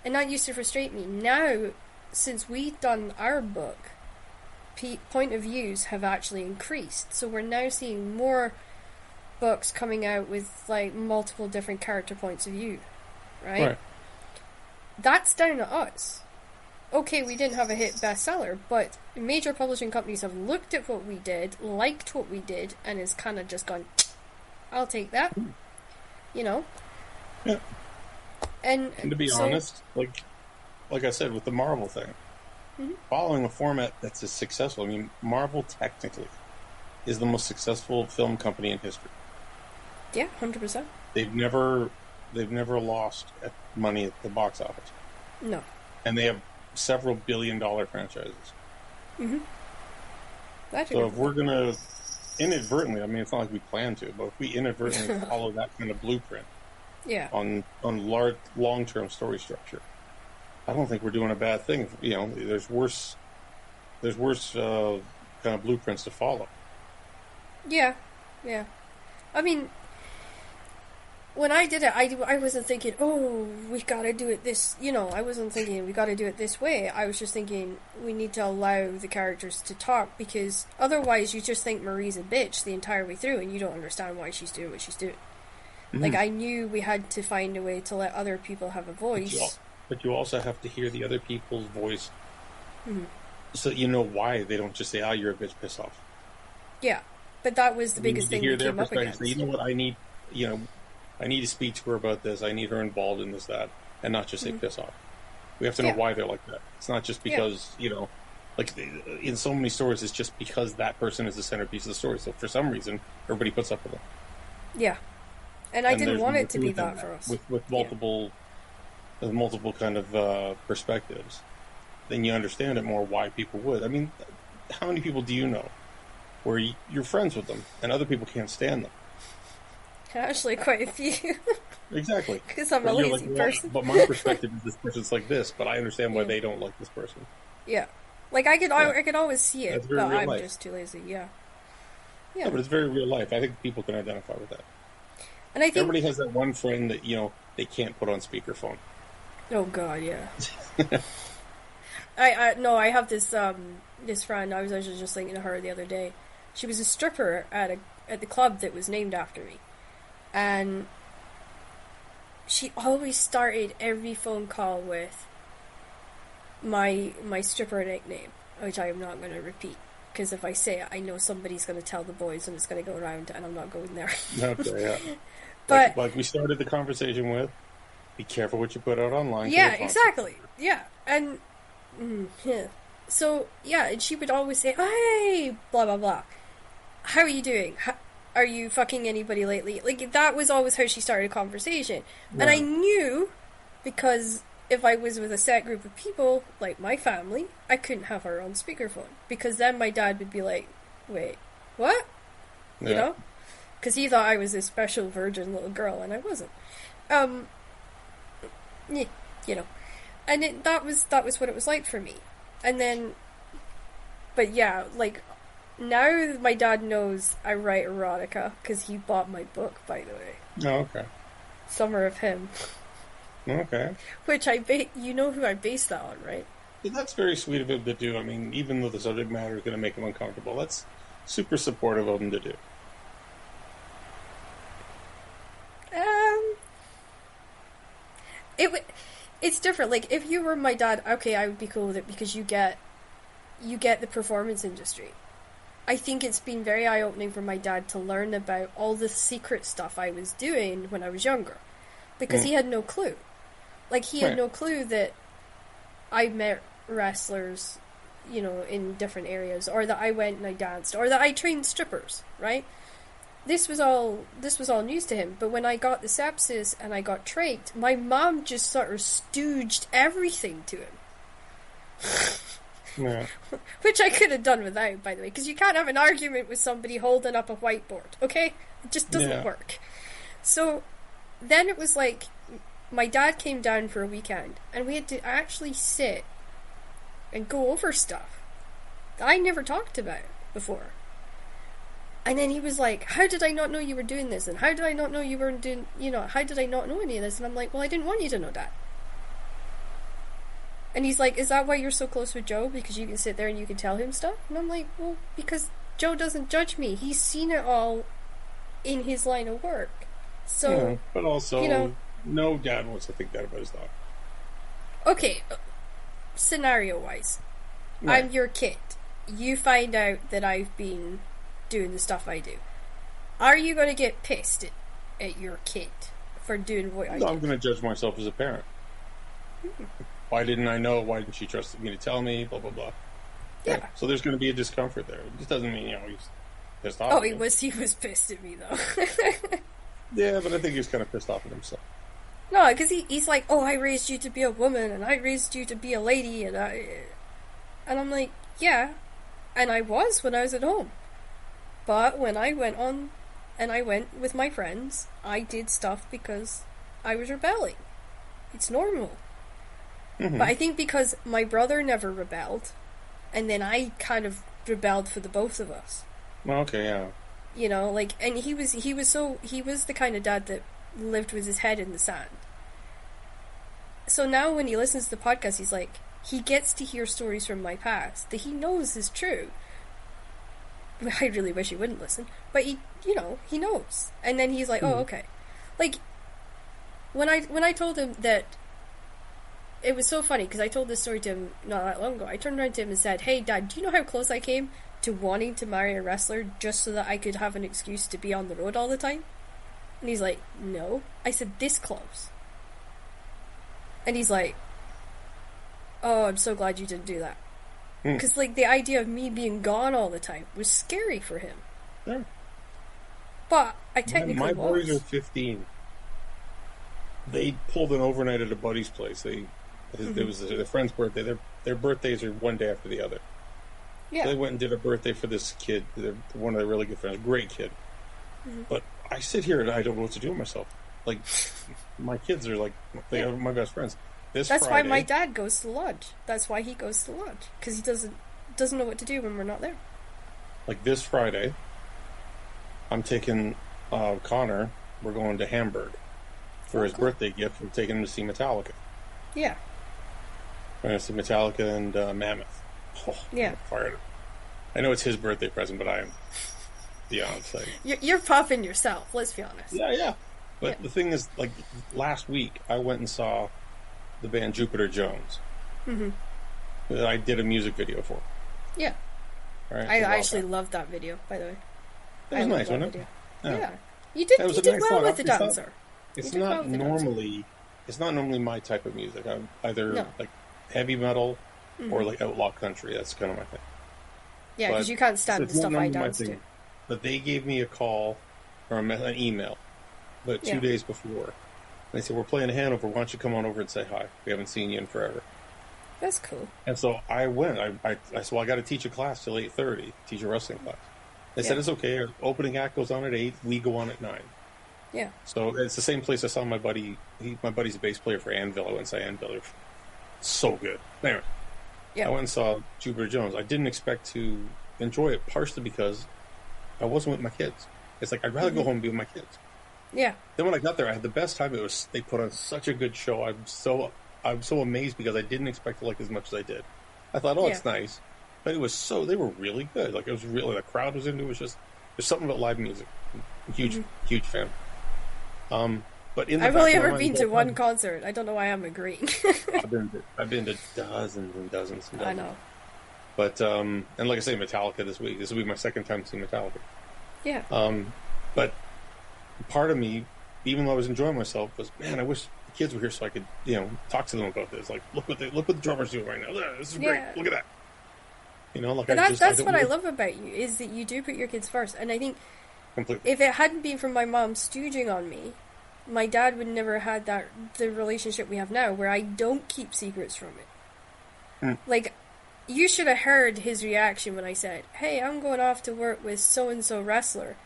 and that used to frustrate me. Now, since we've done our book, point of views have actually increased. So we're now seeing more books coming out with like multiple different character points of view, right? That's down to us. Okay, we didn't have a hit bestseller, but major publishing companies have looked at what we did, liked what we did, and is kind of just gone, I'll take that. You know? Yeah. And to be honest, like I said, with the Marvel thing, following a format that's as successful, I mean, Marvel technically is the most successful film company in history. Yeah, 100%. They've never lost money at the box office. No. And they have several billion-dollar franchises. Mm-hmm. So if we're going to inadvertently, I mean, it's not like we plan to, but if we inadvertently follow that kind of blueprint on long-term story structure, I don't think we're doing a bad thing. You know, there's worse kind of blueprints to follow. Yeah. I mean, when I did it, I wasn't thinking, oh, we gotta do it this, you know, I wasn't thinking we gotta do it this way. I was just thinking we need to allow the characters to talk because otherwise you just think Marie's a bitch the entire way through and you don't understand why she's doing what she's doing. Mm-hmm. Like, I knew we had to find a way to let other people have a voice. But you also have to hear the other people's voice so you know why they don't just say, oh, you're a bitch, piss off. Yeah, but that was the biggest thing we came up against. So you know what, I need to speak to her about this. I need her involved in this, that, and not just say piss off. We have to know why they're like that. It's not just because, you know, like in so many stories, it's just because that person is the centerpiece of the story. So for some reason, everybody puts up with them. Yeah. And I didn't want it to be that for us. With multiple kind of perspectives, then you understand it more why people would. I mean, how many people do you know where you're friends with them and other people can't stand them? Actually, quite a few. Exactly. Because I'm a lazy person. But my perspective is this person's like this, but I understand why they don't like this person. Yeah. Like, I could always see it, but I'm just too lazy, yeah. Yeah, but it's very real life. I think people can identify with that. And I think everybody has that one friend that, you know, they can't put on speakerphone. Oh, God, yeah. I have this friend, I was actually just thinking of her the other day. She was a stripper at the club that was named after me. And she always started every phone call with my stripper nickname, which I am not going to repeat. Because if I say it, I know somebody's going to tell the boys and it's going to go around and I'm not going there. Okay, yeah. But like we started the conversation with, be careful what you put out online. Yeah, exactly. Yeah. And so, yeah, and she would always say, hey, blah, blah, blah. How are you doing? Are you fucking anybody lately? Like, that was always how she started a conversation. Yeah. And I knew, because if I was with a set group of people, like my family, I couldn't have her on speakerphone. Because then my dad would be like, wait, what? Yeah. You know? Because he thought I was this special virgin little girl, and I wasn't. Yeah, you know. And that was what it was like for me. And then, but yeah, like, now my dad knows I write erotica, because he bought my book, by the way. Oh, okay. Summer of Him. Okay. Which you know who I based that on, right? Yeah, that's very sweet of him to do. I mean, even though the subject matter is going to make him uncomfortable, that's super supportive of him to do. Um, it's different. Like if you were my dad, okay, I would be cool with it because you get the performance industry. I think it's been very eye-opening for my dad to learn about all the secret stuff I was doing when I was younger, because he had no clue. Like he had no clue that I met wrestlers, you know, in different areas, or that I went and I danced, or that I trained strippers, right? This was all news to him. But when I got the sepsis and I got trached, my mom just sort of stooged everything to him. Yeah. Which I could have done without, by the way, because you can't have an argument with somebody holding up a whiteboard, okay? It just doesn't work. So then it was like, my dad came down for a weekend, and we had to actually sit and go over stuff that I never talked about before. And then he was like, how did I not know you were doing this? And how did I not know you were doing, you know, how did I not know any of this? And I'm like, well, I didn't want you to know that. And he's like, is that why you're so close with Joe? Because you can sit there and you can tell him stuff? And I'm like, well, because Joe doesn't judge me. He's seen it all in his line of work. So, yeah, but also, you know, no dad wants to think that about his dog. Okay, scenario-wise, I'm your kid. You find out that I've been doing the stuff I do. Are you going to get pissed at your kid for doing what I do? I'm going to judge myself as a parent. Why didn't I know? Why didn't she trust me to tell me? Blah, blah, blah. Yeah. Right. So there's going to be a discomfort there. It just doesn't mean, he's pissed off. Oh, he was pissed at me, though. Yeah, but I think he was kind of pissed off at himself. No, because he's like, oh, I raised you to be a woman, and I raised you to be a lady, and I'm like, yeah, and I was when I was at home. But when I went on, and I went with my friends, I did stuff because I was rebelling. It's normal. Mm-hmm. But I think because my brother never rebelled, and then I kind of rebelled for the both of us. Well, okay, yeah. You know, like, and he was the kind of dad that lived with his head in the sand. So now when he listens to the podcast, he's like, he gets to hear stories from my past that he knows is true. I really wish he wouldn't listen, but he knows. And then he's like, oh, okay. Like, when I told him that, it was so funny, because I told this story to him not that long ago. I turned around to him and said, hey, Dad, do you know how close I came to wanting to marry a wrestler just so that I could have an excuse to be on the road all the time? And he's like, no. I said, this close. And he's like, oh, I'm so glad you didn't do that. Because, like, the idea of me being gone all the time was scary for him. Yeah. But I technically my was. boys are 15. They pulled an overnight at a buddy's place. It was their friend's birthday. Their birthdays are one day after the other. Yeah. So they went and did a birthday for this kid. One of their really good friends. Great kid. Mm-hmm. But I sit here and I don't know what to do with myself. Like, my kids are like, they are my best friends. That's Friday, why my dad goes to lodge. That's why he goes to lodge. Because he doesn't know what to do when we're not there. Like this Friday, I'm taking Connor. We're going to Hamburg for his birthday gift. We're taking him to see Metallica. Yeah. We're going to see Metallica and Mammoth. Oh, yeah. I'm fired. I know it's his birthday present, but I am beyond excited. You're popping yourself, let's be honest. Yeah. But the thing is, like, last week, I went and saw the band Jupiter Jones. Mm-hmm. That I did a music video for. Yeah. Right, I actually loved that video, by the way. It was nice, wasn't it? Yeah. You did nice well song. with the dancer. It's not normally my type of music. I'm either like heavy metal or like outlaw country. That's kind of my thing. Yeah, because you can't stand the stuff I dance to. But they gave me a call or an email, but 2 days before. They said, we're playing Hanover. Why don't you come on over and say hi? We haven't seen you in forever. That's cool. And so I went. I said, well, I got to teach a class till 8:30. Teach a wrestling class. They said, it's okay. Our opening act goes on at 8. We go on at 9. Yeah. So it's the same place I saw my buddy. My buddy's a bass player for Anvil. I went and saw Anvil. So good. Anyway, I went and saw Jupiter Jones. I didn't expect to enjoy it, partially because I wasn't with my kids. It's like, I'd rather go home and be with my kids. Yeah. Then when I got there, I had the best time. They put on such a good show. I'm so amazed because I didn't expect to like as much as I did. I thought, oh, Yeah. it's nice, but they were really good. Like, it was really, the crowd was into it. It was just, there's something about live music. Huge, huge fan. But in the I've back only of my ever mind, been to one concert. I don't know why I'm agreeing. I've been to dozens and dozens and dozens. I know. But and like I say, Metallica this week. This will be my second time seeing Metallica. Yeah. But part of me, even though I was enjoying myself, was, man, I wish the kids were here so I could, talk to them about this. Like, look what the drummers do right now. This is great. Look at that. Like, that's what I love about you, is that you do put your kids first. And I think completely. If it hadn't been for my mom stooging on me, my dad would never had the relationship we have now, where I don't keep secrets from it. Like, you should have heard his reaction when I said, hey, I'm going off to work with so-and-so wrestler.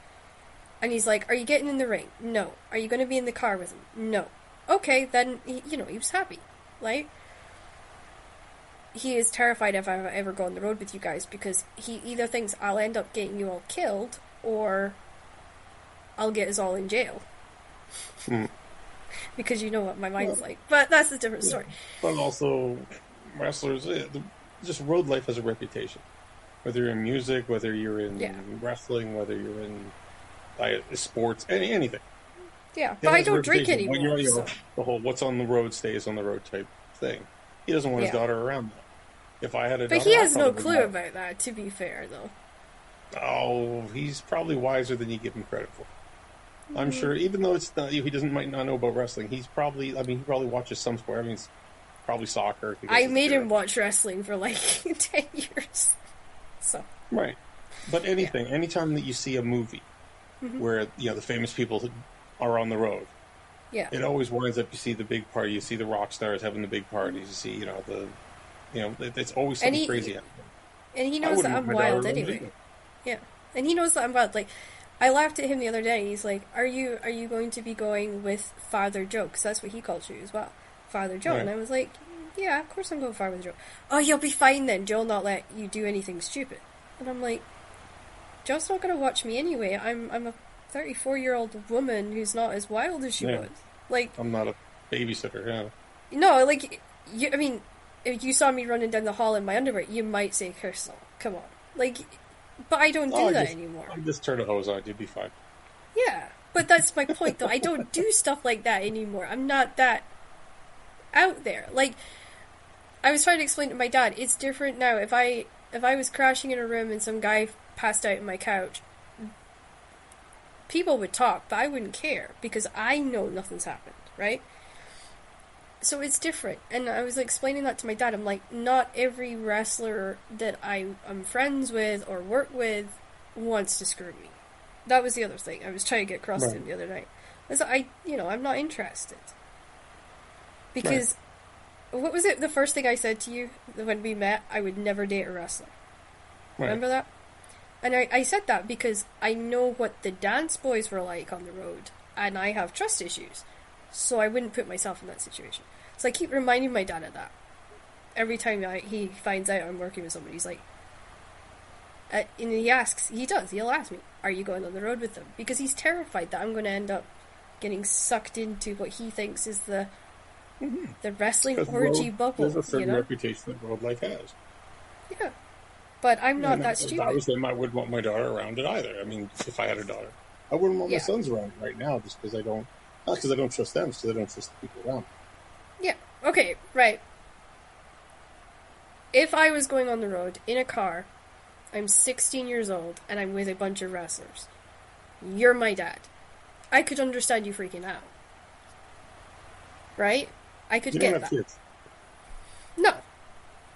And he's like, are you getting in the ring? No. Are you going to be in the car with him? No. Okay, then, he was happy. Like, he is terrified if I ever go on the road with you guys, because he either thinks I'll end up getting you all killed, or I'll get us all in jail. Because you know what my mind's like. But that's a different story. But also, wrestlers, just road life has a reputation. Whether you're in music, whether you're in wrestling, whether you're in sports, anything. Yeah, but I don't drink anymore. When you're the whole "what's on the road stays on the road" type thing. He doesn't want his daughter around that. If I had a daughter, but he has no clue about that. To be fair, though. Oh, he's probably wiser than you give him credit for. I'm sure, even though he might not know about wrestling, he probably watches some sport. I mean, it's probably soccer. I made him watch wrestling for like 10 years. So. Right. But anytime that you see a movie where, the famous people are on the road, it always winds up, you see the big party, you see the rock stars having the big parties, you see, it's always something crazy happening. And he knows that I'm wild anyway. Yeah. And he knows that I'm wild. Like, I laughed at him the other day. He's like, are you going to be going with Father Joe? Because that's what he called you as well. Father Joe. Right. And I was like, yeah, of course I'm going with Father Joe. Oh, you'll be fine then. Joe'll not let you do anything stupid. And I'm like, Joe's not going to watch me anyway. I'm a 34-year-old woman who's not as wild as she was. Like, I'm not a babysitter, No, like, I mean, if you saw me running down the hall in my underwear, you might say, Crystal, come on. Like, but I don't do that anymore. I just turn a hose on, you'd be fine. Yeah, but that's my point, though. I don't do stuff like that anymore. I'm not that out there. Like, I was trying to explain to my dad, it's different now. If I was crashing in a room and some guy passed out on my couch, people would talk, but I wouldn't care, because I know nothing's happened, right? So it's different. And I was explaining that to my dad. I'm like, not every wrestler that I'm friends with or work with wants to screw me. That was the other thing I was trying to get across to him the other night. I'm not interested. Because, what was it, the first thing I said to you when we met? I would never date a wrestler. Right. Remember that? And I said that because I know what the dance boys were like on the road, and I have trust issues. So I wouldn't put myself in that situation. So I keep reminding my dad of that. Every time he finds out I'm working with somebody, he's like... and he'll ask me, are you going on the road with them? Because he's terrified that I'm going to end up getting sucked into what he thinks is the wrestling orgy bubble. There's a certain reputation that road life has. Yeah. But I'm not that stupid. Obviously, I wouldn't want my daughter around it either. I mean, if I had a daughter. I wouldn't want my sons around right now, just because I don't... Not because I don't trust them, because I don't trust the people around. Yeah, okay, right. If I was going on the road in a car, I'm 16 years old, and I'm with a bunch of wrestlers, you're my dad. I could understand you freaking out. Right? I could get that. You don't have kids. No.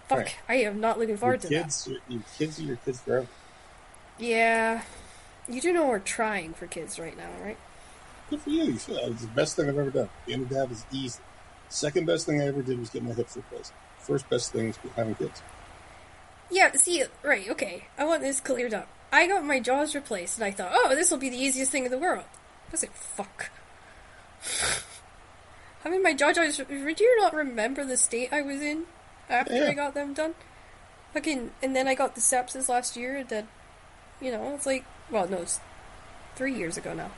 Fuck, right. I am not looking forward to that. Your kids are your kids forever. Yeah. You do know we're trying for kids right now, right? Good for you. It's the best thing I've ever done. Being a dad is easy. Second best thing I ever did was get my hips replaced. First best thing is having kids. Yeah, see, right, okay. I want this cleared up. I got my jaws replaced, and I thought, oh, this will be the easiest thing in the world. I was like, fuck. Having my jaws, did you not remember the state I was in after I got them done? Fucking, and then I got the sepsis last year that, it's like, well, no, it's 3 years ago now.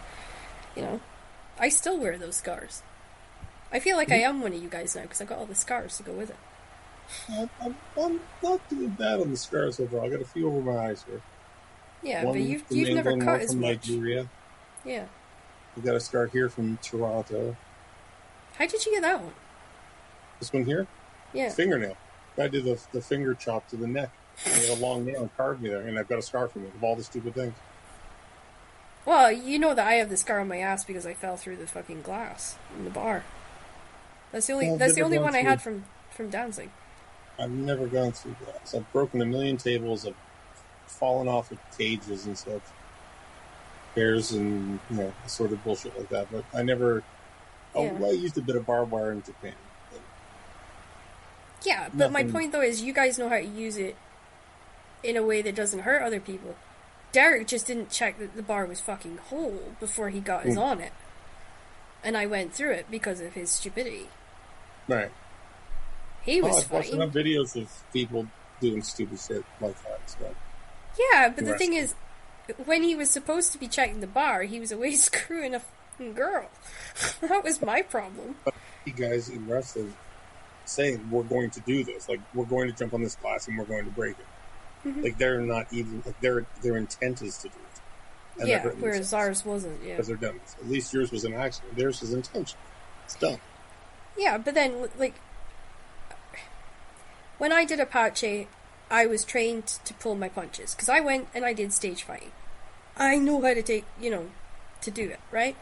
I still wear those scars. I feel like I am one of you guys now because I got all the scars to go with it. I'm not doing bad on the scars overall. I got a few over my eyes here. Yeah, One but you've from never England, cut one as from much. Nigeria. Yeah. We got a scar here from Toronto. How did you get that one? This one here? Yeah. Fingernail. I did the finger chop to the neck. I had a long nail and carved me there, and I've got a scar from it of all the stupid things. Well, you know that I have the scar on my ass because I fell through the fucking glass in the bar. That's the only one I had from dancing. I've never gone through glass. I've broken a million tables. I've fallen off of cages and such. Bears and, sort of bullshit like that. But I never... Yeah. I used a bit of barbed wire in Japan. Yeah, but my point, though, is you guys know how to use it in a way that doesn't hurt other people. Derek just didn't check that the bar was fucking whole before he got his on it. And I went through it because of his stupidity. Right. He was I've watched enough videos of people doing stupid shit like that. So. Yeah, but the thing is, when he was supposed to be checking the bar, he was away screwing a fucking girl. That was my problem. But you guys in wrestling saying, we're going to do this. Like, we're going to jump on this glass and we're going to break it. Mm-hmm. Like, they're not even... Like, their intent is to do it. And yeah, whereas ours wasn't, yeah. Because they're done. At least yours was an accident. Theirs was intentional. It's done. Yeah, but then, like... When I did Apache, I was trained to pull my punches. Because I went and I did stage fighting. I know how to take, to do it, right?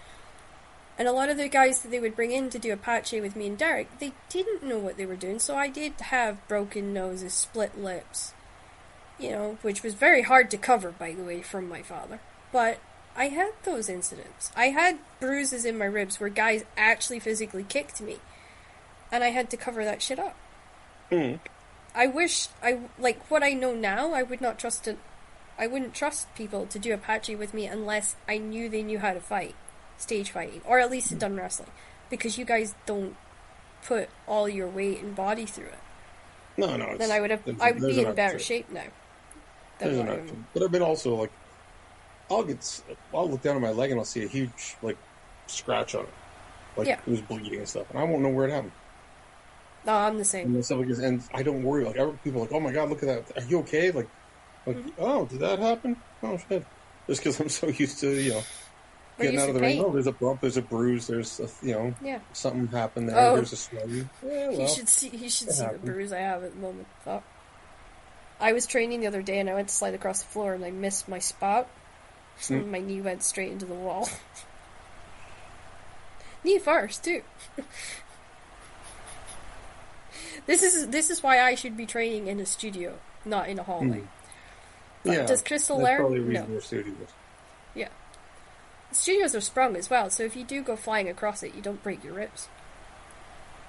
And a lot of the guys that they would bring in to do Apache with me and Derek, they didn't know what they were doing. So I did have broken noses, split lips, which was very hard to cover, by the way, from my father. But I had those incidents. I had bruises in my ribs where guys actually physically kicked me. And I had to cover that shit up. Mm. I wish, what I know now, I wouldn't trust people to do Apache with me unless I knew they knew how to fight. Stage fighting. Or at least had done wrestling. Because you guys don't put all your weight and body through it. No. Then I would be in better shape now. But I've been also, like, I'll look down at my leg and I'll see a huge, like, scratch on it. Like, it was bleeding and stuff. And I won't know where it happened. No, I'm the same. And I don't worry. Like, people are like, oh my God, look at that. Are you okay? Like mm-hmm. Oh, did that happen? Oh, shit. Just because I'm so used to, getting out of the ring. Oh, there's a bump, there's a bruise, there's something happened there. There's a swelling. Yeah, well, he should see the bruise I have at the moment. I was training the other day and I went to slide across the floor and I missed my spot. So my knee went straight into the wall. Knee first, too. This is why I should be training in a studio, not in a hallway. Yeah, does Crystal learn? Probably no. Studios. Yeah. The studios are sprung as well, so if you do go flying across it, you don't break your ribs.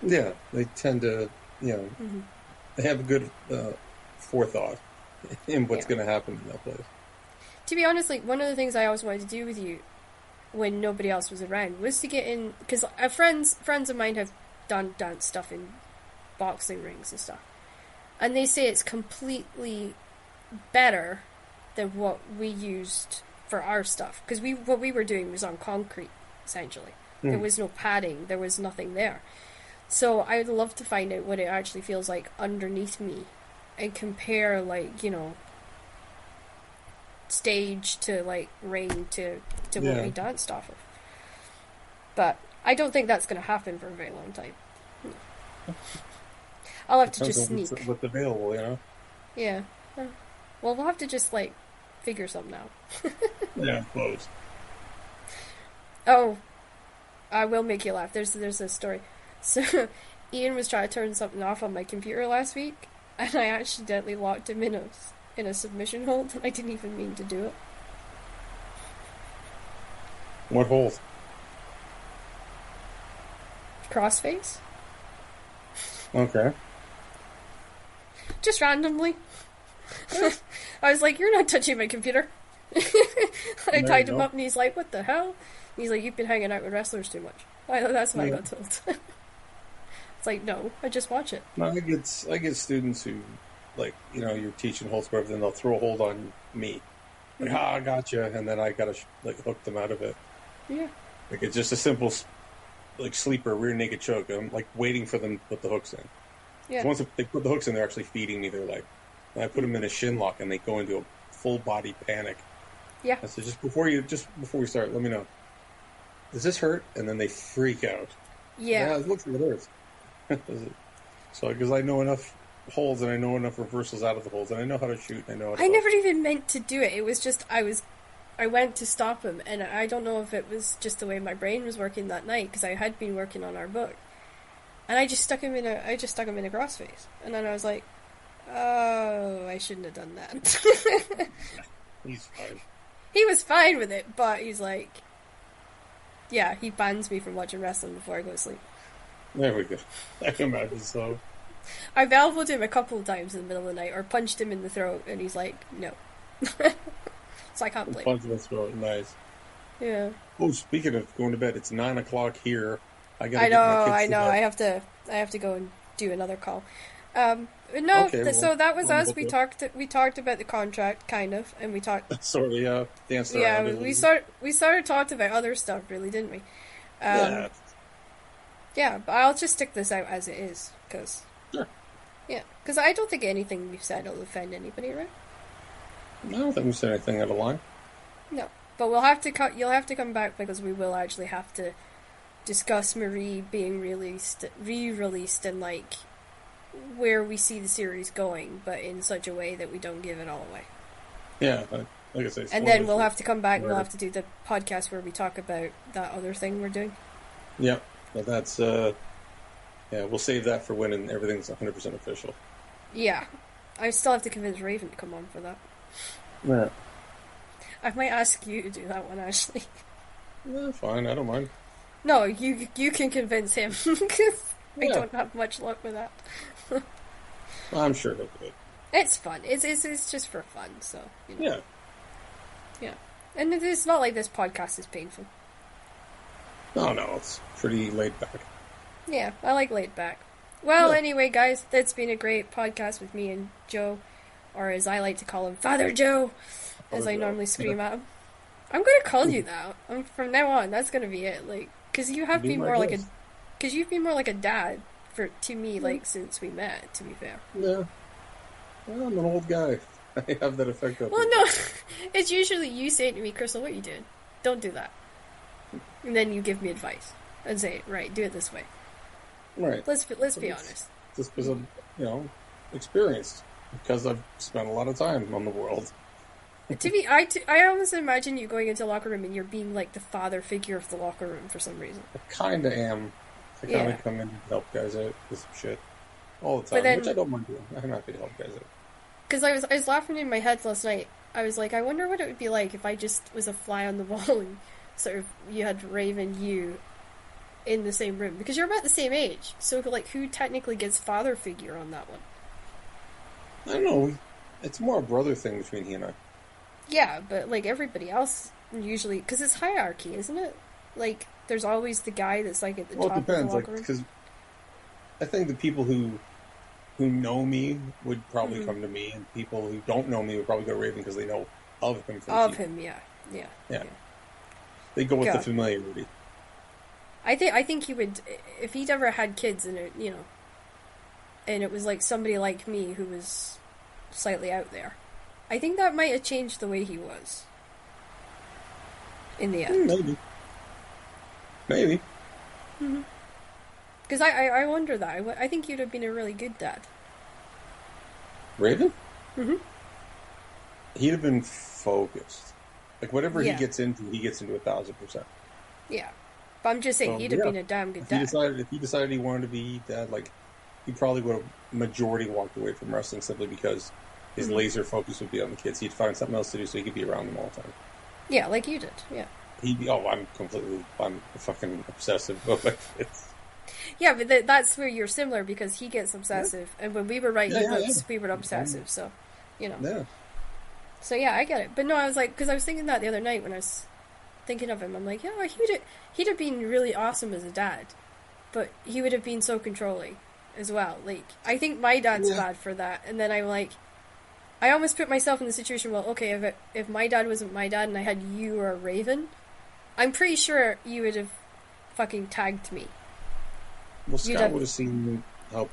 Yeah, they tend to, they have a good forethought in what's going to happen in that place. To be honest, one of the things I always wanted to do with you when nobody else was around was to get in, because friends of mine have done dance stuff in boxing rings and stuff, and they say it's completely better than what we used for our stuff, because what we were doing was on concrete, essentially. There was no padding, there was nothing there. So I would love to find out what it actually feels like underneath me and compare, stage to, ring to what we danced off of. But I don't think that's going to happen for a very long time. I'll have to just sneak. What's available, Yeah. Well, we'll have to just, figure something out. Yeah, close. Oh, I will make you laugh. There's a story. So, Ian was trying to turn something off on my computer last week, and I accidentally locked him in a submission hold, and I didn't even mean to do it. What hold? Crossface. Okay. Just randomly. I was like, you're not touching my computer. I tied him up and he's like, what the hell? And he's like, you've been hanging out with wrestlers too much. That's what I got told. It's like, no, I just watch it. No, I get students who, you're teaching holds, but then they'll throw a hold on me. I gotcha, and then I gotta hook them out of it. Yeah. Like it's just a simple, like sleeper, rear naked choke. I'm like waiting for them to put the hooks in. Yeah. So once they put the hooks in, they're actually feeding me their leg. And I put them in a shin lock, and they go into a full body panic. Yeah. I said, just before we start, let me know. Does this hurt? And then they freak out. Yeah. It looks like it hurts. So because I know enough holds and I know enough reversals out of the holds and I know how to shoot. And I know. I never even meant to do it. It was just I went to stop him, and I don't know if it was just the way my brain was working that night because I had been working on our book, and I just stuck him in a crossface, and then I was like, oh, I shouldn't have done that. He's fine. He was fine with it, but he's like, yeah, he bans me from watching wrestling before I go to sleep. There we go. I can imagine so. I've elbowed him a couple of times in the middle of the night, or punched him in the throat, and he's like, no. So I can't blame him. Punch in the throat, nice. Yeah. Oh, speaking of going to bed, it's 9:00 here. I know. I have to go and do another call. So that was us. We talked about the contract, kind of, and we talked. Sort of, yeah. Danced around. Yeah, we sort of talked about other stuff, really, didn't we? Yeah. Yeah, but I'll just stick this out as it is, because. Sure. Yeah, because I don't think anything we've said will offend anybody, right? I don't think we said anything out of line. No, but we'll have to you'll have to come back because we will actually have to discuss Marie being re-released and like where we see the series going, but in such a way that we don't give it all away. Yeah, like I say. And then we'll have to come back and we'll have to do the podcast where we talk about that other thing we're doing. Yeah, but that's we'll save that for when everything's 100% official. Yeah, I still have to convince Raven to come on for that. Yeah. I might ask you to do that one, Ashley. Yeah, fine. I don't mind. No, you can convince him because I don't have much luck with that. I'm sure he'll do it. It's fun. It's just for fun. So you know. Yeah. And it's not like this podcast is painful. No, it's pretty laid back. Yeah, I like laid back. Well, anyway, guys, that's been a great podcast with me and Joe, or as I like to call him, Father Joe, as I normally scream at him. I'm going to call you that. From now on, that's going to be it. Like, because you have been more like a, because you've been more like a dad to me, like since we met. To be fair. Yeah. Well, I'm an old guy. I have that effect. Well, no, it's usually you say to me, Crystal, what are you doing? Don't do that. And then you give me advice and say, right, do it this way. Right. Let's be honest. Just because I'm, experienced. Because I've spent a lot of time on the world. I almost imagine you going into the locker room and you're being like the father figure of the locker room for some reason. I kind of am. I kind of come in and help guys out with some shit all the time, which I don't mind doing. I'm happy to help guys out. Because I was laughing in my head last night. I was like, I wonder what it would be like if I just was a fly on the wall and sort of you had Raven, you in the same room, because you're about the same age. So like, who technically gets father figure on that one? I don't know. It's more a brother thing between he and I. Yeah, but like everybody else usually, because it's hierarchy, isn't it? Like, there's always the guy that's like at the top of the locker room. Because I think the people who know me would probably come to me, and people who don't know me would probably go to Raven because they know of him. Yeah. They go with the familiarity. I think he would, if he'd ever had kids and and it was like somebody like me who was slightly out there, I think that might have changed the way he was in the end. Maybe. Because I wonder that. I think you'd have been a really good dad. Raven? He'd have been focused. Like, whatever he gets into 1,000%. Yeah. But I'm just saying, he'd have been a damn good dad. If he decided he wanted to be dad, like, he probably would have majority walked away from wrestling simply because his laser focus would be on the kids. He'd find something else to do so he could be around them all the time. Yeah, like you did, yeah. I'm fucking obsessive about my kids. Yeah, but that's where you're similar, because he gets obsessive, and when we were writing books, we were obsessive, so, Yeah. So yeah, I get it. But no, I was like, because I was thinking that the other night when I was thinking of him, I'm like, yeah, he'd have been really awesome as a dad, but he would have been so controlling as well. Like, I think my dad's bad for that, and then I'm like, I almost put myself in the situation, well, okay, if my dad wasn't my dad and I had you or a Raven, I'm pretty sure you would have fucking tagged me. Well, Scott would have seen how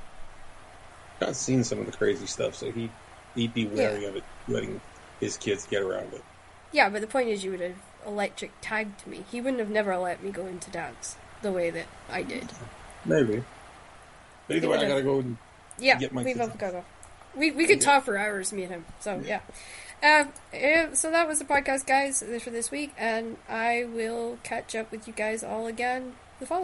Scott's seen some of the crazy stuff, so he'd be wary of it, letting his kids get around it. Yeah, but the point is, you would have electric tagged me. He wouldn't have never let me go into dance the way that I did. Maybe. But either way, I gotta go and get my kids. Both gotta go. We could talk for hours, me and him. So yeah. So that was the podcast, guys, for this week, and I will catch up with you guys all again the following.